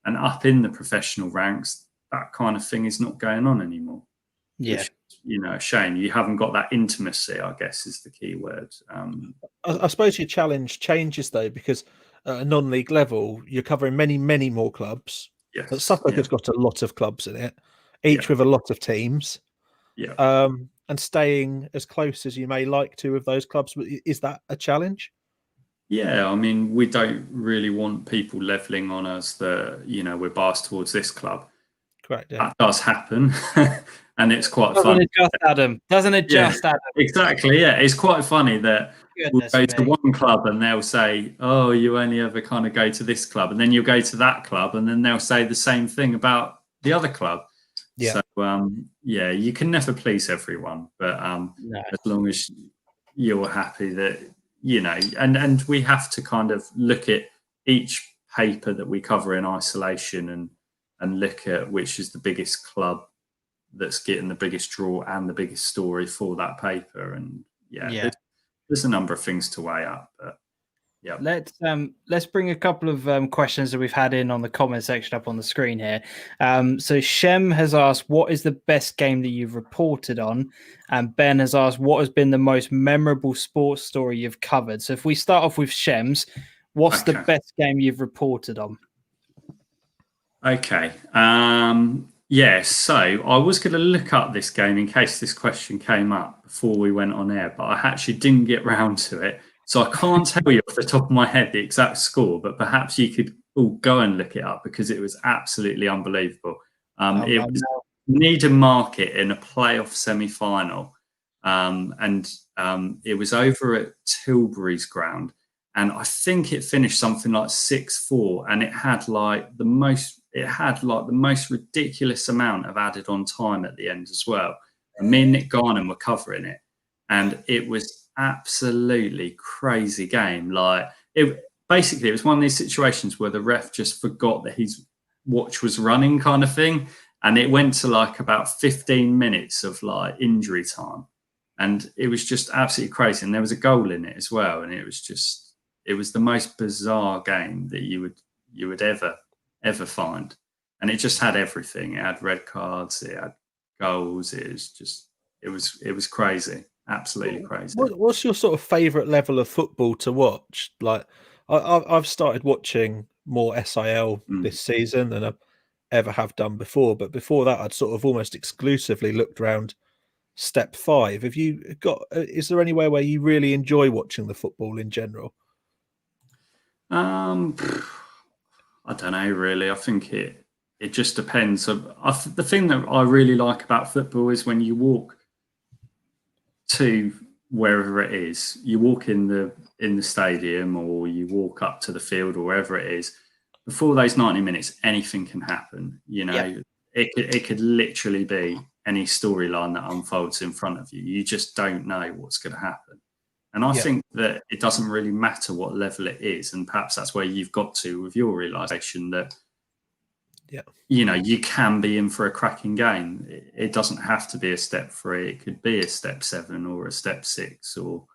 Speaker 4: up in the professional ranks, that kind of thing is not going on anymore.
Speaker 1: Yeah.
Speaker 4: Which, shame. You haven't got that intimacy, I guess, is the key word.
Speaker 2: I suppose your challenge changes, though, because at a non-league level, you're covering many, many more clubs.
Speaker 4: Yes.
Speaker 2: But Suffolk has got a lot of clubs in it, each with a lot of teams.
Speaker 4: Yeah.
Speaker 2: And staying as close as you may like to with those clubs, is that a challenge?
Speaker 4: Yeah, I mean, we don't really want people levelling on us that, we're biased towards this club.
Speaker 2: Correct. Yeah.
Speaker 4: That does happen. And it's quite funny.
Speaker 1: Doesn't it just, Adam?
Speaker 4: Exactly, yeah. It's quite funny that we'll go to one club and they'll say, oh, you only ever kind of go to this club. And then you'll go to that club and then they'll say the same thing about the other club.
Speaker 2: Yeah.
Speaker 4: So, you can never please everyone. But as long as you're happy that, and we have to kind of look at each paper that we cover in isolation and look at which is the biggest club that's getting the biggest draw and the biggest story for that paper. And there's a number of things to weigh up. But
Speaker 1: let's bring a couple of questions that we've had in on the comment section up on the screen here. So Shem has asked, what is the best game that you've reported on? And Ben has asked, what has been the most memorable sports story you've covered? So if we start off with Shem's, what's the best game you've reported on?
Speaker 4: Okay. So I was going to look up this game in case this question came up before we went on air, but I actually didn't get round to it. So I can't tell you off the top of my head the exact score, but perhaps you could all go and look it up because it was absolutely unbelievable. Needham Market in a playoff semi-final, and it was over at Tilbury's ground, and I think it finished something like 6-4, and it had like the most ridiculous amount of added on time at the end as well. And me and Nick Garnham were covering it, and it was absolutely crazy game. Like it was one of these situations where the ref just forgot that his watch was running, kind of thing. And it went to like about 15 minutes of like injury time. And it was just absolutely crazy. And there was a goal in it as well. And it was the most bizarre game that you would ever find. And it just had everything. It had red cards, it had goals. It was crazy. Absolutely crazy.
Speaker 2: What's your sort of favourite level of football to watch? Like I've started watching more SIL this season than I ever have done before, but before that I'd sort of almost exclusively looked around Step 5. Have you got is there anywhere where you really enjoy watching the football in general?
Speaker 4: I don't know really. I think it just depends. The thing that I really like about football is when you walk to wherever it is, you walk in the stadium or you walk up to the field or wherever it is, before those 90 minutes, anything can happen. You know, it could literally be any storyline that unfolds in front of you. You just don't know what's going to happen. And I think that it doesn't really matter what level it is. And perhaps that's where you've got to with your realization that, you know, you can be in for a cracking game. It doesn't have to be a step 3. It could be a step 7 or a step 6 or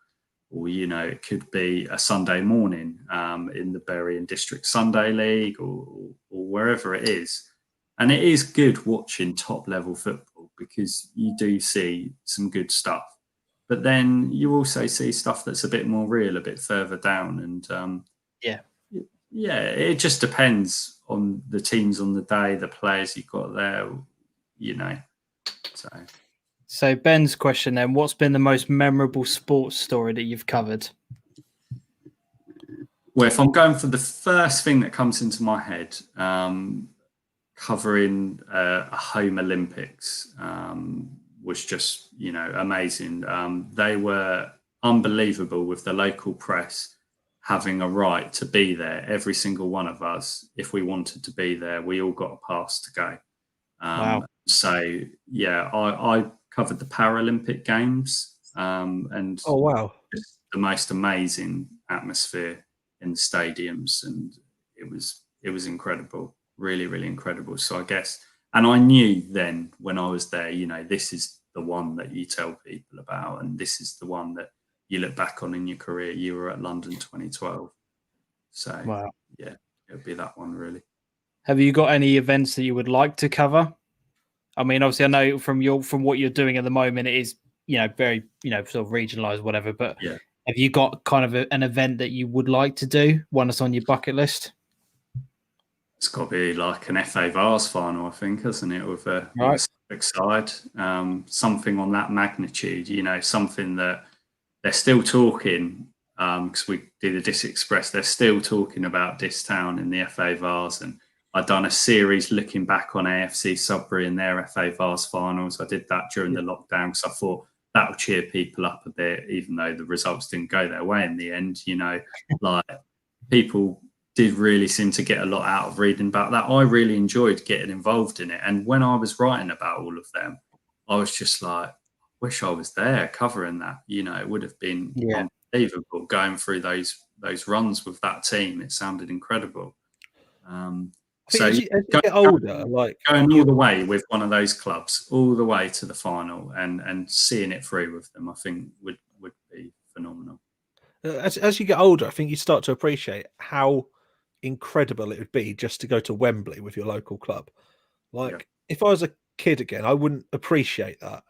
Speaker 4: you know, it could be a Sunday morning in the Bury and District Sunday League or wherever it is. And it is good watching top level football because you do see some good stuff. But then you also see stuff that's a bit more real, a bit further down. And it just depends on the teams on the day, the players you've got there, you know.
Speaker 1: So Ben's question then, what's been the most memorable sports story that you've covered?
Speaker 4: Well, if I'm going for the first thing that comes into my head, covering a home Olympics was just, you know, amazing. They were unbelievable with the local press having a right to be there. Every single one of us, if we wanted to be there, we all got a pass to go.
Speaker 1: Wow.
Speaker 4: So, yeah, I covered the Paralympic Games and
Speaker 2: oh wow,
Speaker 4: just the most amazing atmosphere in the stadiums, and it was incredible, really, really incredible. So I guess, and I knew then when I was there, you know, this is the one that you tell people about, and this is the one that you look back on in your career. You were at London 2012, so
Speaker 1: wow,
Speaker 4: yeah, it would be that one really.
Speaker 1: Have you got any events that you would like to cover? I mean, obviously, I know from what you're doing at the moment, it is, you know, very, you know, sort of regionalized, whatever. But have you got kind of an event that you would like to do? One that's on your bucket list?
Speaker 4: It's got to be like an FA Vars final, I think, hasn't it? With a Suffolk side, something on that magnitude. You know, something that they're still talking. Because we did the Dis Express, they're still talking about Dis Town in the FA Vars, and I'd done a series looking back on AFC Sudbury and their FA Vars finals. I did that during the lockdown because I thought that would cheer people up a bit, even though the results didn't go their way in the end. You know, like people did really seem to get a lot out of reading about that. I really enjoyed getting involved in it. And when I was writing about all of them, I was just like, wish I was there covering that. You know, it would have been unbelievable going through those runs with that team. It sounded incredible. So
Speaker 2: as you get older, like
Speaker 4: going all the way with one of those clubs, all the way to the final, and seeing it through with them, I think would be phenomenal.
Speaker 2: As you get older, I think you start to appreciate how incredible it would be just to go to Wembley with your local club. Like if I was a kid again, I wouldn't appreciate that.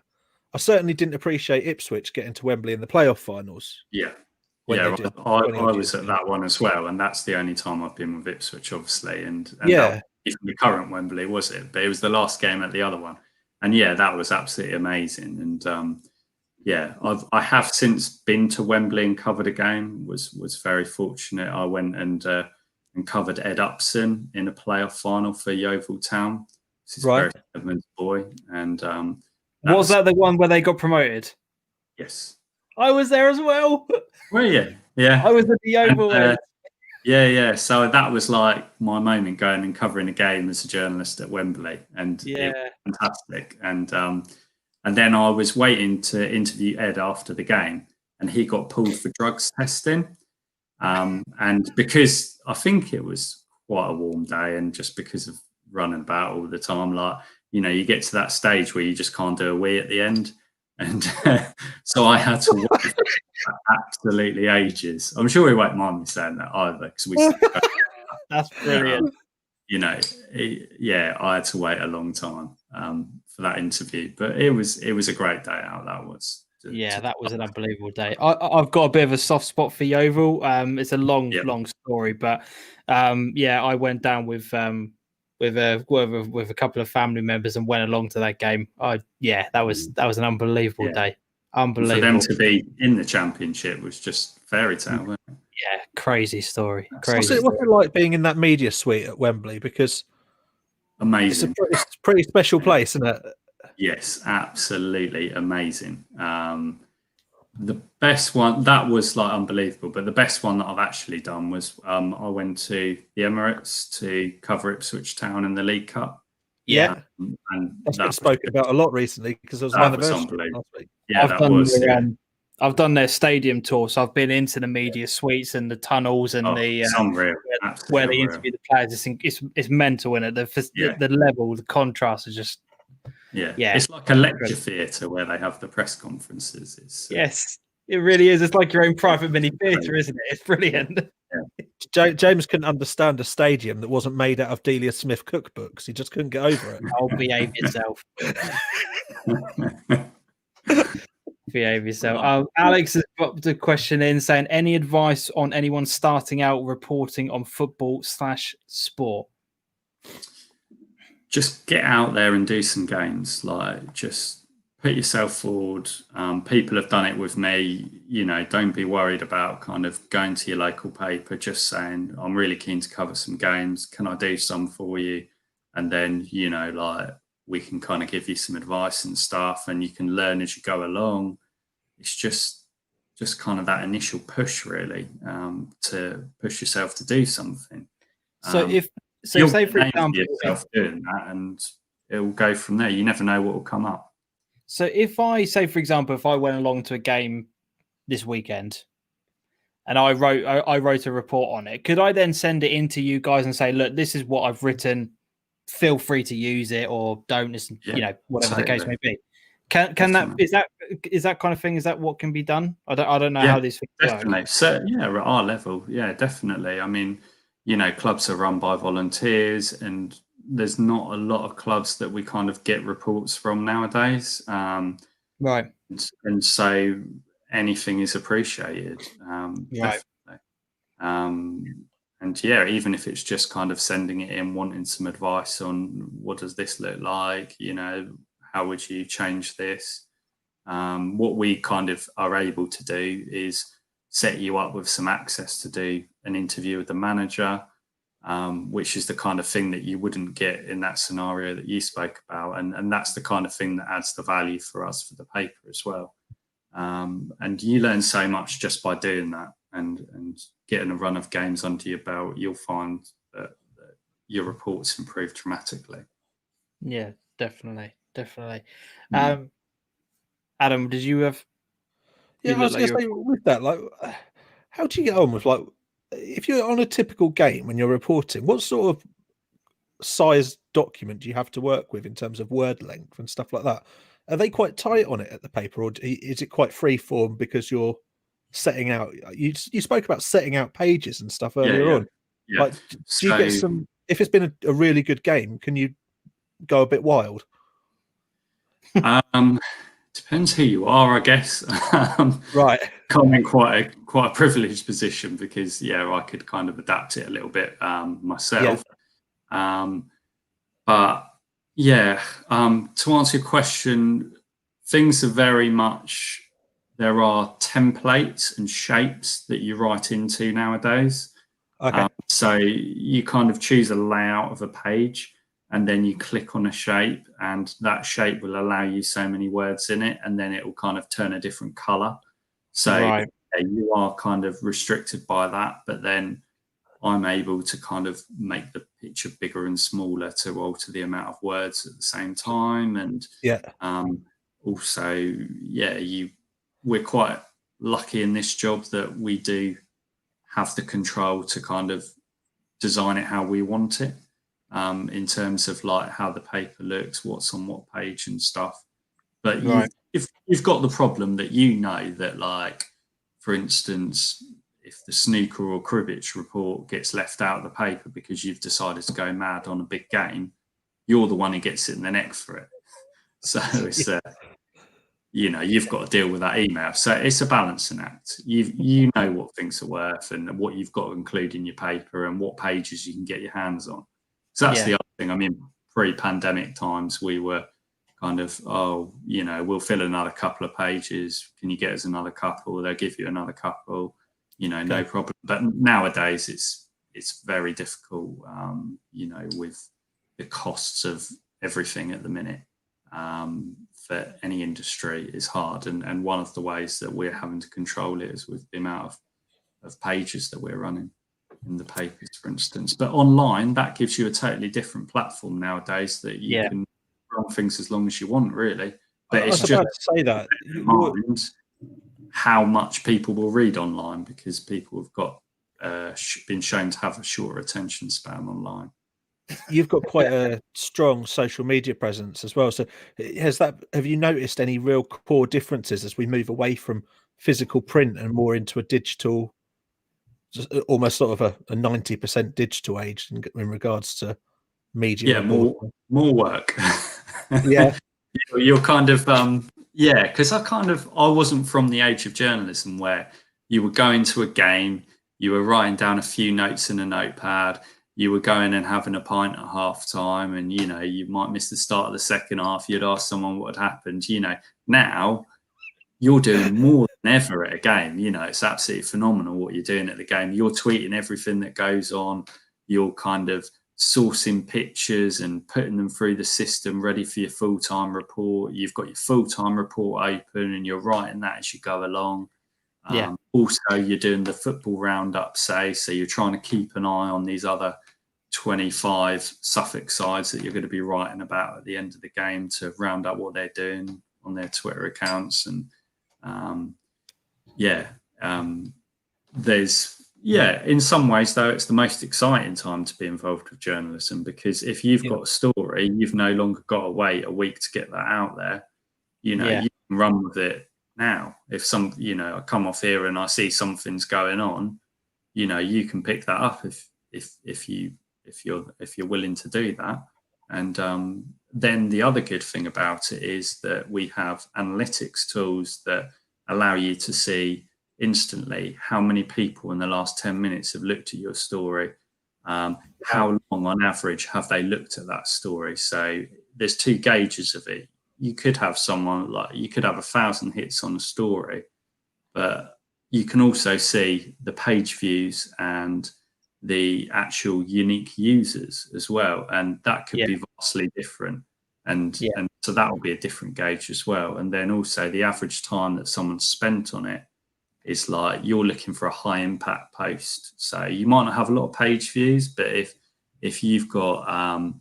Speaker 2: I certainly didn't appreciate Ipswich getting to Wembley in the playoff finals.
Speaker 4: I was at that one as well, and that's the only time I've been with Ipswich, obviously. And that even the current Wembley, was it? But it was the last game at the other one, and that was absolutely amazing. And I have since been to Wembley and covered a game. Was very fortunate. I went and covered Ed Upson in a playoff final for Yeovil Town This is
Speaker 2: Right.
Speaker 4: Barry Steadman's boy, and
Speaker 1: Was that the one where they got promoted?
Speaker 4: yes.
Speaker 1: I was there as well.
Speaker 4: Were you? Yeah.
Speaker 1: I was at the Oval.
Speaker 4: Yeah. So that was like my moment going and covering a game as a journalist at Wembley, and it was fantastic. And then I was waiting to interview Ed after the game, and he got pulled for drugs testing. And because I think it was quite a warm day, and just because of running about all the time, like, you know, you get to that stage where you just can't do a wee at the end. And so I had to wait for absolutely ages. I'm sure he won't mind me saying that either, because we.
Speaker 1: That's brilliant.
Speaker 4: You know, I had to wait a long time for that interview, but it was a great day out. That was.
Speaker 1: That was an unbelievable day. I've got a bit of a soft spot for Yeovil. It's a long story, but I went down with a couple of family members and went along to that game. That was an unbelievable day. Unbelievable.
Speaker 4: For them to be in the championship was just fairy tale, wasn't it?
Speaker 1: Yeah, crazy story. Crazy.
Speaker 2: What's it like being in that media suite at Wembley? Because
Speaker 4: amazing.
Speaker 2: It's a pretty special place, isn't it?
Speaker 4: Yes, absolutely amazing. The best one, that was like unbelievable, but the best one that I've actually done was I went to the Emirates to cover Ipswich Town in the League Cup.
Speaker 2: Yeah,
Speaker 4: and
Speaker 2: that's been spoken about a lot recently because it was an anniversary last week.
Speaker 4: Yeah,
Speaker 1: I've done their stadium tour, so I've been into the media suites and the tunnels and where they interview the players. It's mental, in it. The level, the contrast is just
Speaker 4: It's like a lecture theatre where they have the press conferences.
Speaker 1: Yes, it really is. It's like your own private mini theatre, isn't it? It's brilliant.
Speaker 2: Yeah. James couldn't understand a stadium that wasn't made out of Delia Smith cookbooks. He just couldn't get over it.
Speaker 1: I'll behave yourself. Behave yourself. Alex has got the question in saying, any advice on anyone starting out reporting on football/sport?
Speaker 4: Just get out there and do some games. Like, just put yourself forward. People have done it with me. You know, don't be worried about kind of going to your local paper, just saying, I'm really keen to cover some games. Can I do some for you? And then, you know, like, we can kind of give you some advice and stuff, and you can learn as you go along. It's just kind of that initial push, really, to push yourself to do something.
Speaker 1: So say for example,
Speaker 4: yourself doing that, and it will go from there. You never know what will come up.
Speaker 1: So if I say, for example, if I went along to a game this weekend and I wrote a report on it, could I then send it in to you guys and say, look, this is what I've written. Feel free to use it or don't. Whatever the case may be. Can
Speaker 4: definitely.
Speaker 1: that is that kind of thing? Is that what can be done? I don't know how these things
Speaker 4: definitely
Speaker 1: work.
Speaker 4: So at our level, definitely. I mean, you know, clubs are run by volunteers, and there's not a lot of clubs that we kind of get reports from nowadays.
Speaker 1: Right.
Speaker 4: And so anything is appreciated.
Speaker 1: Right.
Speaker 4: Definitely. And even if it's just kind of sending it in, wanting some advice on what does this look like, you know, how would you change this? What we kind of are able to do is set you up with some access to do an interview with the manager, which is the kind of thing that you wouldn't get in that scenario that you spoke about. And that's the kind of thing that adds the value for us for the paper as well. And you learn so much just by doing that and getting a run of games under your belt. You'll find that your reports improve dramatically.
Speaker 1: Yeah, definitely. Adam, did you have?
Speaker 2: Yeah, I was going to say with that, like, how do you get on with, like, if you're on a typical game when you're reporting, what sort of size document do you have to work with in terms of word length and stuff like that? Are they quite tight on it at the paper, or is it quite free form because you're setting out? You spoke about setting out pages and stuff earlier on.
Speaker 4: Yeah.
Speaker 2: Like, do you get some? If it's been a really good game, can you go a bit wild?
Speaker 4: Depends who you are, I guess.
Speaker 2: Right.
Speaker 4: I'm in quite a privileged position because I could kind of adapt it a little bit myself. But to answer your question, things are very much, there are templates and shapes that you write into nowadays.
Speaker 2: Okay.
Speaker 4: So you kind of choose a layout of a page. and then you click on a shape, and that shape will allow you so many words in it, and then it will kind of turn a different color. So you are kind of restricted by that, but then I'm able to kind of make the picture bigger and smaller to alter the amount of words at the same time. And also, we're quite lucky in this job that we do have the control to kind of design it how we want it, in terms of like how the paper looks, what's on what page and stuff. But you've got the problem that that, like, for instance, if the snooker or cribbage report gets left out of the paper because you've decided to go mad on a big game, you're the one who gets it in the neck for it. So it's you've got to deal with that email. So it's a balancing act. You know what things are worth and what you've got to include in your paper and what pages you can get your hands on. So that's the other thing. I mean, pre-pandemic times, we were kind of, we'll fill another couple of pages. Can you get us another couple? They'll give you another couple. No problem. But nowadays, it's very difficult. With the costs of everything at the minute, for any industry is hard. And one of the ways that we're having to control it is with the amount of pages that we're running in the papers, for instance. But online, that gives you a totally different platform nowadays that you can run things as long as you want, really. But it's just
Speaker 2: to say that
Speaker 4: how much people will read online, because people have got been shown to have a shorter attention span online.
Speaker 2: You've got quite a strong social media presence as well. So have you noticed any real core differences as we move away from physical print and more into a digital, almost sort of a 90% digital age in regards to media?
Speaker 4: More work. You're kind of because I wasn't from the age of journalism where you were going to a game, you were writing down a few notes in a notepad, you were going and having a pint at half time, and you might miss the start of the second half. You'd ask someone what had happened. Now you're doing more than ever at a game. It's absolutely phenomenal what you're doing at the game. You're tweeting everything that goes on. You're kind of sourcing pictures and putting them through the system ready for your full-time report. You've got your full-time report open and you're writing that as you go along. Also, you're doing the football roundup, so you're trying to keep an eye on these other 25 Suffolk sides that you're going to be writing about at the end of the game to round up what they're doing on their Twitter accounts. And in some ways, though, it's the most exciting time to be involved with journalism, because if you've got a story, you've no longer got to wait a week to get that out there. You can run with it now. If I come off here and I see something's going on, you can pick that up if you're willing to do that. And then the other good thing about it is that we have analytics tools that allow you to see instantly how many people in the last 10 minutes have looked at your story, how long on average have they looked at that story. So there's two gauges of it. You could have 1,000 hits on a story, but you can also see the page views and the actual unique users as well, and that could be vastly different. And so that will be a different gauge as well. And then also the average time that someone's spent on it is like, you're looking for a high impact post. So you might not have a lot of page views, but if you've got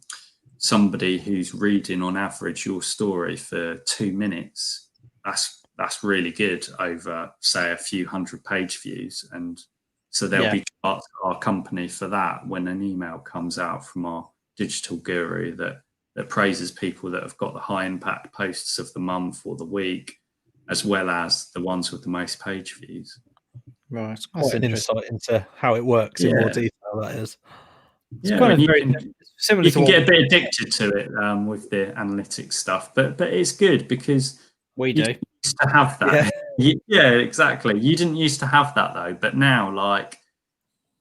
Speaker 4: somebody who's reading on average your story for 2 minutes, that's really good over, say, a few hundred page views. And so there'll be charts at our company for that when an email comes out from our digital guru that praises people that have got the high impact posts of the month or the week, as well as the ones with the most page views.
Speaker 2: Right. That's quite an insight into how it works in more detail, that is.
Speaker 1: It's kind of very similar.
Speaker 4: You can get a bit addicted to it with the analytics stuff, but it's good because
Speaker 1: we do
Speaker 4: used to have that. Yeah, exactly. You didn't used to have that though, but now, like,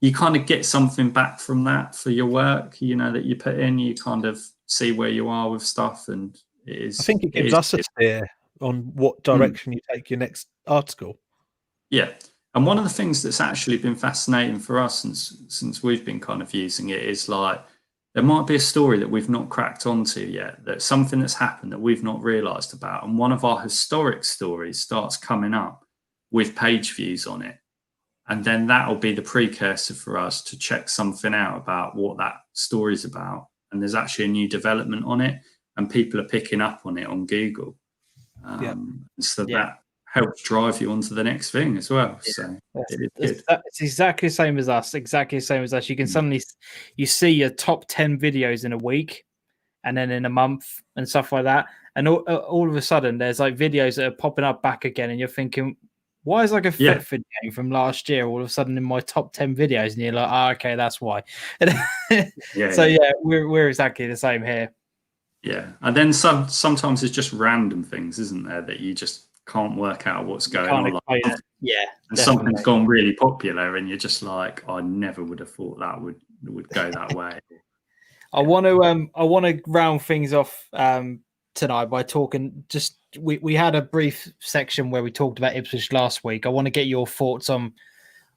Speaker 4: you kind of get something back from that for your work, that you put in. You kind of see where you are with stuff, and I
Speaker 2: think it gives us a steer on what direction you take your next article.
Speaker 4: Yeah. And one of the things that's actually been fascinating for us since we've been kind of using it is like there might be a story that we've not cracked onto yet, that something that's happened that we've not realised about, and one of our historic stories starts coming up with page views on it. And then that'll be the precursor for us to check something out about what that story's about. And there's actually a new development on it, and people are picking up on it on Google. So that helps drive you onto the next thing as well. So
Speaker 1: it's exactly the same as us. Exactly the same as us. You can suddenly you see your top 10 videos in a week, and then in a month and stuff like that. And all of a sudden, there's like videos that are popping up back again, and you're thinking, why is like a Thetford game from last year all of a sudden in my top 10 videos? And you're like, okay, that's why. We're exactly the same here.
Speaker 4: Yeah, and then sometimes it's just random things, isn't there, that you just can't work out what's going on.
Speaker 1: And
Speaker 4: definitely. Something's gone really popular, and you're just like, I never would have thought that would go that way.
Speaker 1: I want to round things off tonight by talking. Just we had a brief section where we talked about Ipswich last week. I want to get your thoughts on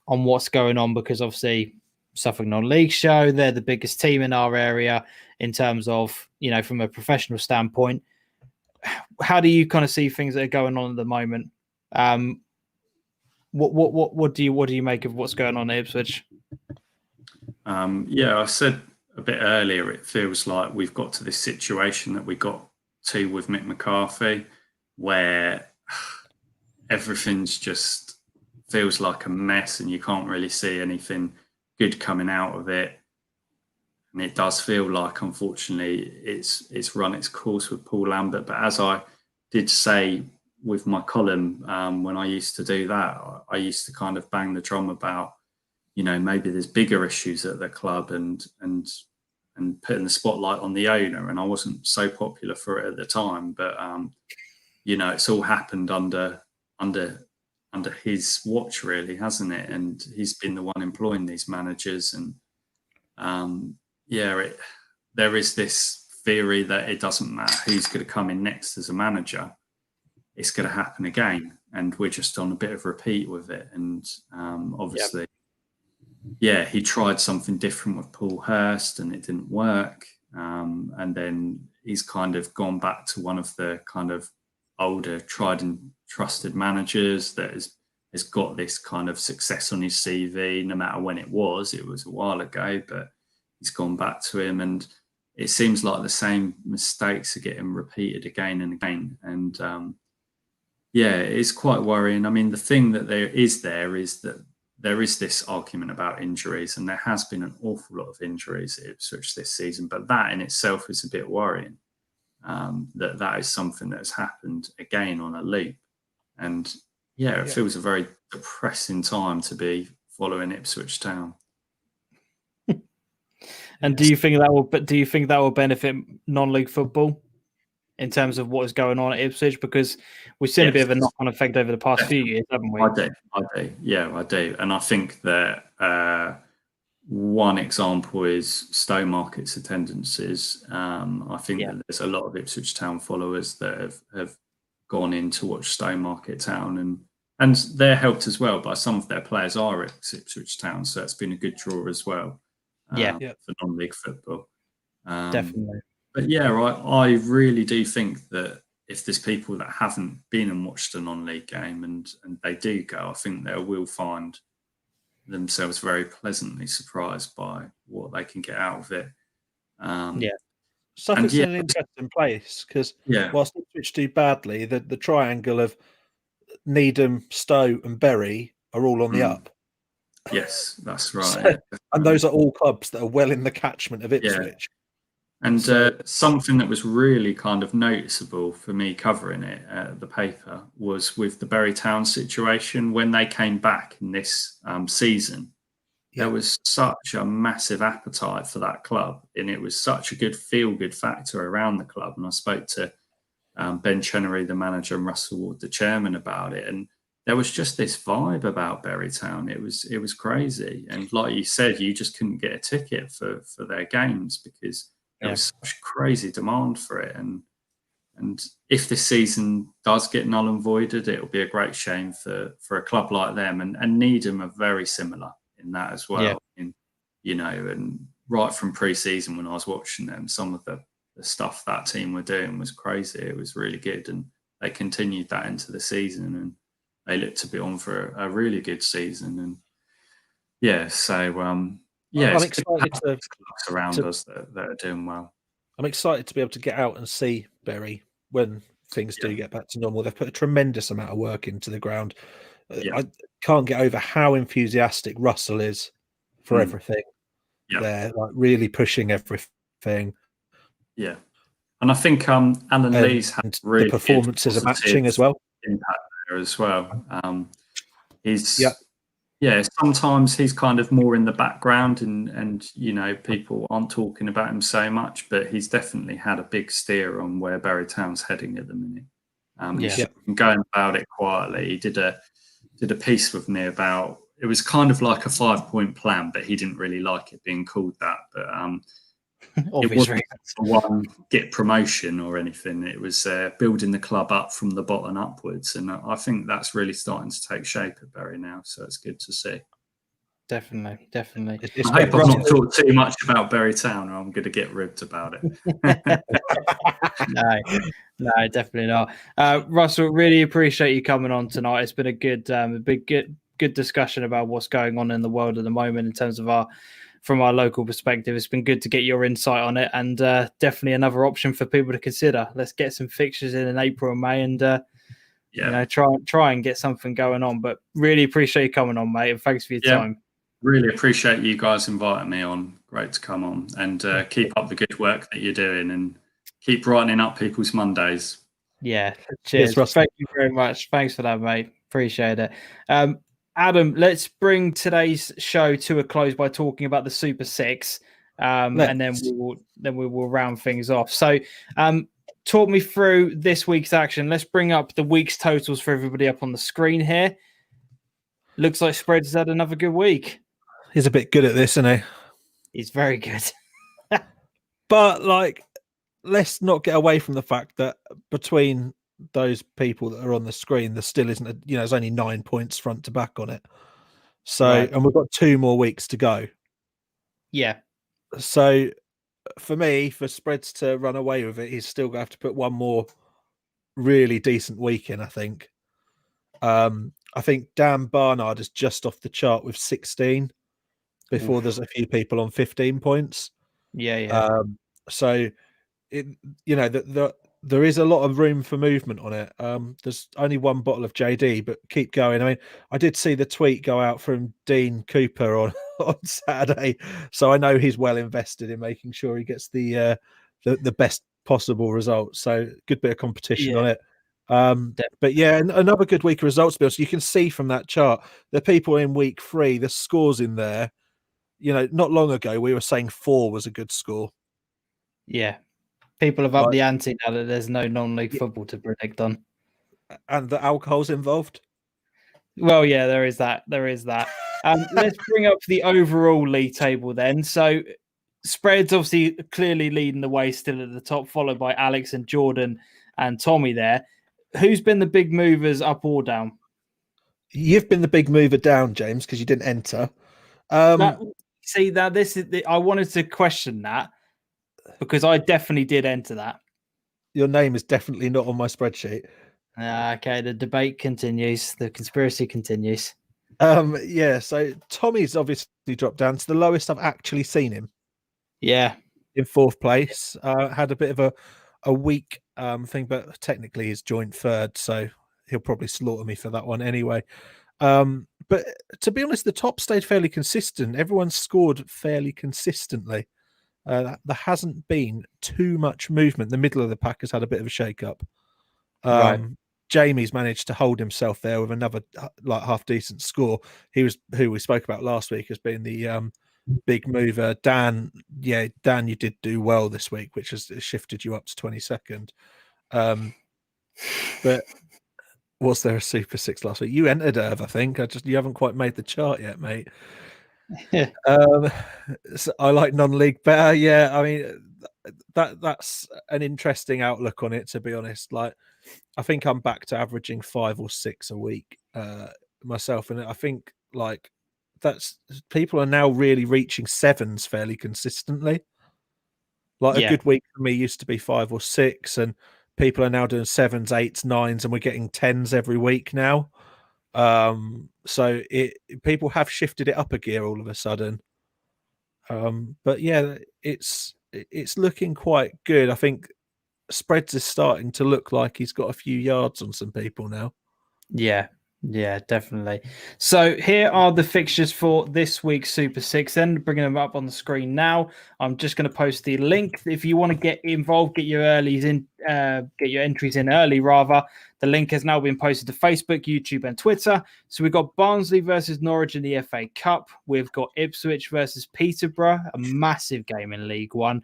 Speaker 1: what's going on, because obviously Suffolk Non-League show, they're the biggest team in our area in terms of, from a professional standpoint. How do you kind of see things that are going on at the moment? What do you make of what's going on at Ipswich?
Speaker 4: I said a bit earlier, it feels like we've got to this situation that we got to with Mick McCarthy, where everything's just feels like a mess, and you can't really see anything good coming out of it. And it does feel like, unfortunately, it's run its course with Paul Lambert. But as I did say with my column, when I used to do that, I used to kind of bang the drum about, maybe there's bigger issues at the club, and putting the spotlight on the owner. And I wasn't so popular for it at the time, but it's all happened under his watch, really, hasn't it? And he's been the one employing these managers, and there is this theory that it doesn't matter who's going to come in next as a manager, it's going to happen again, and we're just on a bit of repeat with it. And obviously, he tried something different with Paul Hurst, and it didn't work. And then he's kind of gone back to one of the kind of older, tried and trusted managers that has got this kind of success on his CV, no matter when it was a while ago, but he's gone back to him, and it seems like the same mistakes are getting repeated again and again. And it's quite worrying. I mean, the thing that is that there is this argument about injuries, and there has been an awful lot of injuries at Ipswich this season, but that in itself is a bit worrying. That is something that has happened again on a loop. And it feels a very depressing time to be following Ipswich Town.
Speaker 1: And do you think that will benefit non-league football in terms of what is going on at Ipswich? Because we've seen a bit of a knock-on effect over the past few years, haven't we?
Speaker 4: I do. Yeah, I do. And I think that one example is Stowmarket's attendances. I think that there's a lot of Ipswich Town followers that have gone in to watch Stowmarket Town, and they're helped as well by some of their players are at Ipswich Town, so it's been a good draw as well. For non-league football.
Speaker 1: Definitely.
Speaker 4: But I really do think that if there's people that haven't been and watched a non-league game and they do go, I think they will find themselves very pleasantly surprised by what they can get out of it.
Speaker 2: Suffolk's an interesting place, because whilst Ipswich do badly, the triangle of Needham, Stowe and Bury are all on the up.
Speaker 4: Yes, that's right.
Speaker 2: And those are all clubs that are well in the catchment of Ipswich.
Speaker 4: And something that was really kind of noticeable for me covering it, the paper, was with the Bury Town situation. When they came back in this season, there was such a massive appetite for that club, and it was such a good feel-good factor around the club. And I spoke to Ben Chenery, the manager, and Russell Ward, the chairman, about it, and there was just this vibe about Bury Town. It was crazy, and like you said, you just couldn't get a ticket for their games because there was such crazy demand for it. And if this season does get null and voided, it'll be a great shame for a club like them. And Needham are very similar in that as well. And right from pre-season when I was watching them, some of the stuff that team were doing was crazy. It was really good, and they continued that into the season, and they looked to be on for a really good season. And I'm excited to clubs around us that are doing well.
Speaker 2: I'm excited to be able to get out and see Bury when things do get back to normal. They've put a tremendous amount of work into the ground. I can't get over how enthusiastic Russell is for everything. They're like really pushing everything.
Speaker 4: Yeah, and I think Alan Lee's had really
Speaker 2: the performances are matching as well.
Speaker 4: Impact there as well. Sometimes he's kind of more in the background, and people aren't talking about him so much, but he's definitely had a big steer on where Bury Town's heading at the minute. He's been going about it quietly. He did a piece with me about, it was kind of like a 5-point plan, but he didn't really like it being called that. But it wasn't one get promotion or anything. It was building the club up from the bottom upwards, and I think that's really starting to take shape at Bury now. So it's good to see.
Speaker 1: Definitely.
Speaker 4: I hope I've not talked too much about Bury Town, or I'm going to get ribbed about it.
Speaker 1: No, definitely not. Russell, really appreciate you coming on tonight. It's been a good discussion about what's going on in the world at the moment in terms of from our local perspective. It's been good to get your insight on it, and definitely another option for people to consider. Let's get some fixtures in April and May, and try and get something going on. But really appreciate you coming on, mate, and thanks for your time.
Speaker 4: Really appreciate you guys inviting me on. Great to come on, and keep up the good work that you're doing, and keep brightening up people's Mondays.
Speaker 1: Yeah, cheers. Thank you very much. Thanks for that, mate. Appreciate it. Adam, let's bring today's show to a close by talking about the Super Six, and then we will round things off. So, talk me through this week's action. Let's bring up the week's totals for everybody up on the screen here. Looks like Spreads has had another good week.
Speaker 2: He's a bit good at this, isn't he?
Speaker 1: He's very good.
Speaker 2: But let's not get away from the fact that between those people that are on the screen, there still isn't there's only 9 points front to back on it. So, and we've got 2 more weeks to go.
Speaker 1: Yeah.
Speaker 2: So for me, for Spreads to run away with it, he's still going to have to put one more really decent week in, I think. I think Dan Barnard is just off the chart with 16 before there's a few people on 15 points.
Speaker 1: Yeah.
Speaker 2: So there is a lot of room for movement on it. There's only one bottle of JD, but keep going. I mean, I did see the tweet go out from Dean Cooper on Saturday, so I know he's well invested in making sure he gets the best possible result. So good bit of competition on it. But another good week of results, Bill. So you can see from that chart, the people in week 3, the scores in there. Not long ago we were saying 4 was a good score.
Speaker 1: Yeah. People have upped the ante now that there's no non-league football to predict on.
Speaker 2: And the alcohol's involved?
Speaker 1: Well, yeah, there is that. Let's bring up the overall league table then. So Spreads obviously clearly leading the way still at the top, followed by Alex and Jordan and Tommy there. Who's been the big movers up or down?
Speaker 2: You've been the big mover down, James, because you didn't enter.
Speaker 1: I wanted to question that, because I definitely did enter that.
Speaker 2: Your name is definitely not on my spreadsheet.
Speaker 1: Okay, the debate continues. The conspiracy continues.
Speaker 2: So Tommy's obviously dropped down to the lowest I've actually seen him.
Speaker 1: Yeah.
Speaker 2: In 4th place. Had a bit of a weak thing, but technically he's joint 3rd, so he'll probably slaughter me for that one anyway. But to be honest, the top stayed fairly consistent. Everyone scored fairly consistently. There hasn't been too much movement. The middle of the pack has had a bit of a shake-up. Jamie's managed to hold himself there with another half-decent score. He was who we spoke about last week as being the big mover. Dan, you did do well this week, which has shifted you up to 22nd. But was there a Super 6 last week? You entered Irv, I think. You haven't quite made the chart yet, mate. So I like non-league better. Yeah, I mean that's an interesting outlook on it, to be honest. I think I'm back to averaging 5 or 6 a week myself, and I think people are now really reaching 7s fairly consistently. Like a good week for me used to be 5 or 6, and people are now doing 7s, 8s, 9s, and we're getting 10s every week now. So people have shifted it up a gear all of a sudden. But yeah, it's looking quite good. I think Spreads is starting to look like he's got a few yards on some people now.
Speaker 1: Yeah, definitely. So here are the fixtures for this week's Super Six. Then bringing them up on the screen now. I'm just going to post the link if you want to get involved, get your entries in early. Rather, the link has now been posted to Facebook, YouTube, and Twitter. So we've got Barnsley versus Norwich in the FA Cup. We've got Ipswich versus Peterborough, a massive game in League One.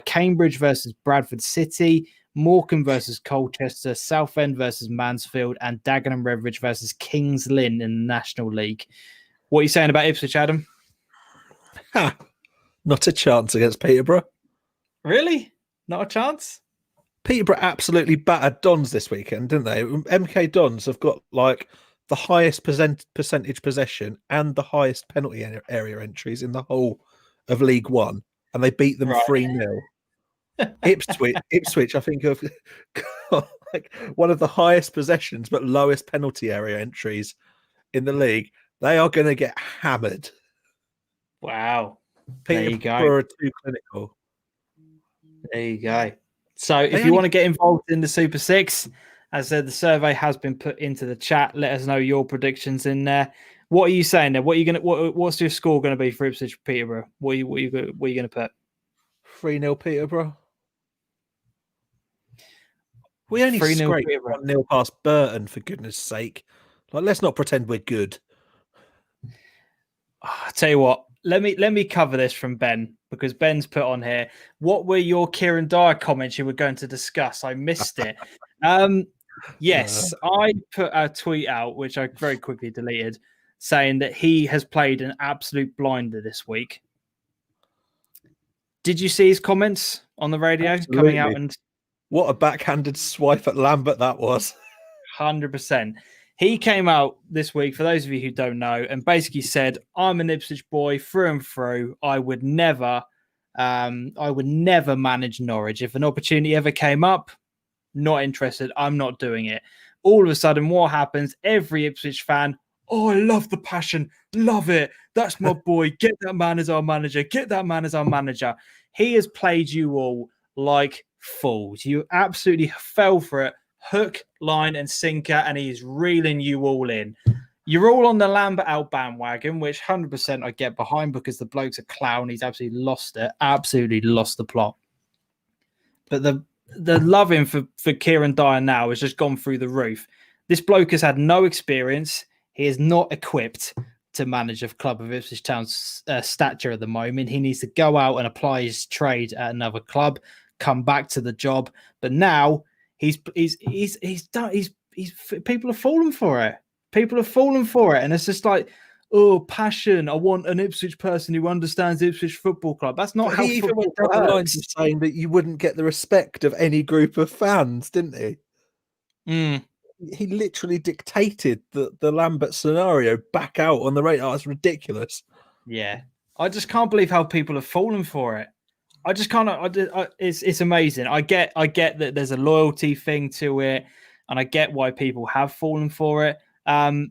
Speaker 1: Cambridge versus Bradford City. Morecambe versus Colchester, Southend versus Mansfield, and Dagenham Redbridge versus Kings Lynn in the National League. What are you saying about Ipswich, Adam?
Speaker 2: Not a chance against Peterborough.
Speaker 1: Really? Not a chance?
Speaker 2: Peterborough absolutely battered Dons this weekend, didn't they? MK Dons have got like the highest percentage possession and the highest penalty area entries in the whole of League One, and they beat them 3-0. Ipswich, I think, have like one of the highest possessions but lowest penalty area entries in the league. They are going to get hammered.
Speaker 1: Wow.
Speaker 2: Peterborough are too clinical.
Speaker 1: There you go. So if you want to get involved in the Super Six, as I said, the survey has been put into the chat. Let us know your predictions in there. What are you saying there? What's your score going to be for Ipswich Peterborough? What are you going to put?
Speaker 2: 3-0 Peterborough. We only scraped 1-0 past Burton, for goodness sake. Like, let's not pretend we're good.
Speaker 1: I'll tell you what, let me cover this from Ben, because Ben's put on here, what were your Kieran Dyer comments you were going to discuss? I missed it. Yes, I put a tweet out, which I very quickly deleted, saying that he has played an absolute blinder this week. Did you see his comments on the radio?
Speaker 2: Absolutely.
Speaker 1: Coming out and...
Speaker 2: What a backhanded swipe at Lambert that was.
Speaker 1: 100%. He came out this week, for those of you who don't know, and basically said, I'm an Ipswich boy through and through. I would never manage Norwich. If an opportunity ever came up, not interested. I'm not doing it. All of a sudden, what happens? Every Ipswich fan, oh, I love the passion. Love it. That's my boy. Get that man as our manager. Get that man as our manager. He has played you all like fools. You absolutely fell for it. Hook, line, and sinker, and he's reeling you all in. You're all on the Lambert out bandwagon, which 100% I get behind, because the bloke's a clown. He's absolutely lost it. Absolutely lost the plot. But the loving for Kieran Dyer now has just gone through the roof. This bloke has had no experience. He is not equipped to manage a club of Ipswich Town's stature at the moment. He needs to go out and apply his trade at another club, come back to the job. But now he's done. People are falling for it. People are falling for it, and it's just like, oh, passion. I want an Ipswich person who understands Ipswich Football Club. That's not how football works.
Speaker 2: The lines of saying that you wouldn't get the respect of any group of fans, didn't he? He literally dictated the Lambert scenario back out on the radar. It's ridiculous.
Speaker 1: Yeah, I just can't believe how people have fallen for it. I just can't. It's amazing. I get that there's a loyalty thing to it, and I get why people have fallen for it. But I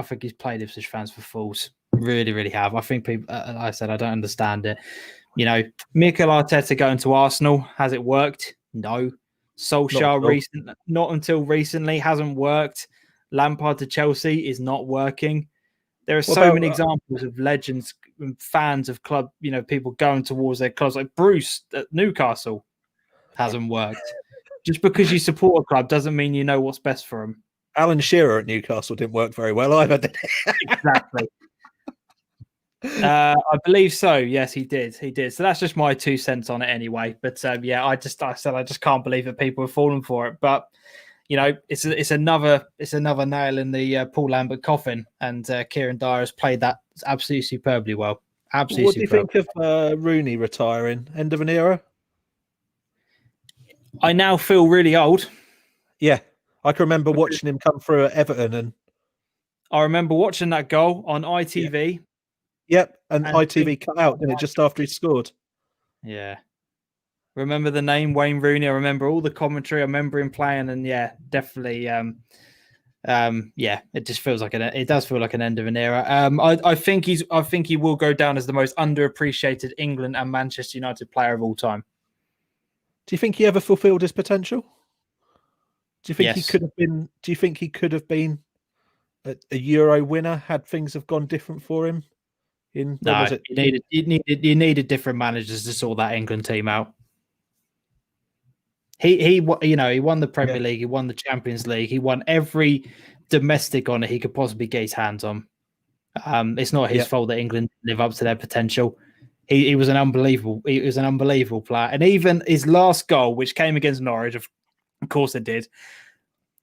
Speaker 1: think he's played Ipswich fans for fools. Really, really have. I think people. Like I said, I don't understand it. Mikel Arteta going to Arsenal, has it worked? No. Solskjaer not until recently, hasn't worked. Lampard to Chelsea is not working. There are so many examples of legends and fans of club, people going towards their clubs, like Bruce at Newcastle, hasn't worked. Just because you support a club doesn't mean you know what's best for them.
Speaker 2: Alan Shearer at Newcastle didn't work very well either, did he?
Speaker 1: Exactly. I believe so. Yes, he did. So that's just my 2 cents on it anyway. But I just can't believe that people have fallen for it. But it's another nail in the Paul Lambert coffin, and Kieran Dyer has played that absolutely superbly well. Absolutely.
Speaker 2: What do you think of Rooney retiring? End of an era?
Speaker 1: I now feel really old.
Speaker 2: Yeah, I can remember watching him come through at Everton, and
Speaker 1: I remember watching that goal on ITV.
Speaker 2: Yep, and ITV cut out, didn't it, just after he scored?
Speaker 1: Yeah. Remember the name Wayne Rooney. I remember all the commentary. I remember him playing, and yeah, definitely. It just feels like it does feel like an end of an era. I think he will go down as the most underappreciated England and Manchester United player of all time.
Speaker 2: Do you think he ever fulfilled his potential? Do you think
Speaker 1: Yes.
Speaker 2: he could have been? Do you think he could have been a Euro winner had things have gone different for him?
Speaker 1: No, you needed different managers to sort that England team out. He won the Premier League, he won the Champions League, he won every domestic honour he could possibly get his hands on. It's not his fault that England live up to their potential. He was an unbelievable player, and even his last goal, which came against Norwich, of course it did.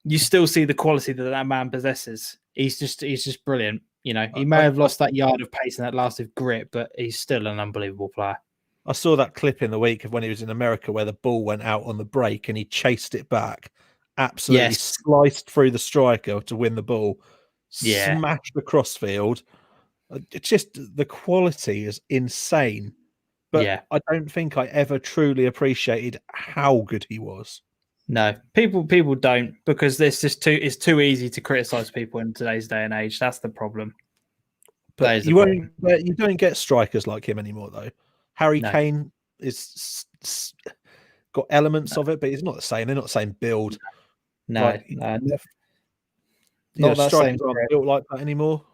Speaker 1: You still see the quality that man possesses. He's just brilliant. You know, he may have lost that yard of pace and that last of grit, but he's still an unbelievable player.
Speaker 2: I saw that clip in the week of when he was in America where the ball went out on the break and he chased it back, absolutely sliced through the striker to win the ball, smashed the crossfield. It's just the quality is insane. But I don't think I ever truly appreciated how good he was.
Speaker 1: No, people don't, because it's too easy to criticize people in today's day and age. That's the problem.
Speaker 2: But you don't get strikers like him anymore, though. Harry Kane is got elements of it, but he's not the same. They're not the same build.
Speaker 1: No,
Speaker 2: not that same built like that anymore.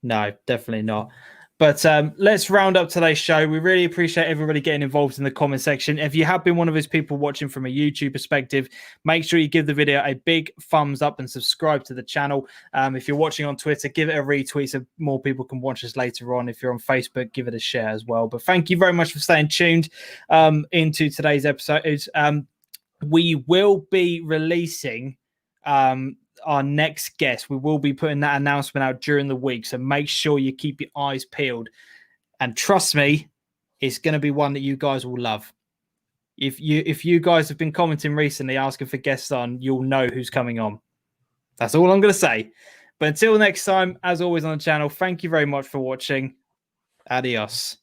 Speaker 1: No, definitely not. But let's round up today's show. We really appreciate everybody getting involved in the comment section. If you have been one of those people watching from a YouTube perspective, make sure you give the video a big thumbs up and subscribe to the channel. If you're watching on Twitter, give it a retweet so more people can watch us later on. If you're on Facebook, give it a share as well. But thank you very much for staying tuned into today's episode. We will be releasing our next guest. We will be putting that announcement out during the week, so make sure you keep your eyes peeled, and trust me, it's going to be one that you guys will love. If you guys have been commenting recently asking for guests on, you'll know who's coming on. That's all I'm going to say. But until next time, as always on the channel, thank you very much for watching. Adios.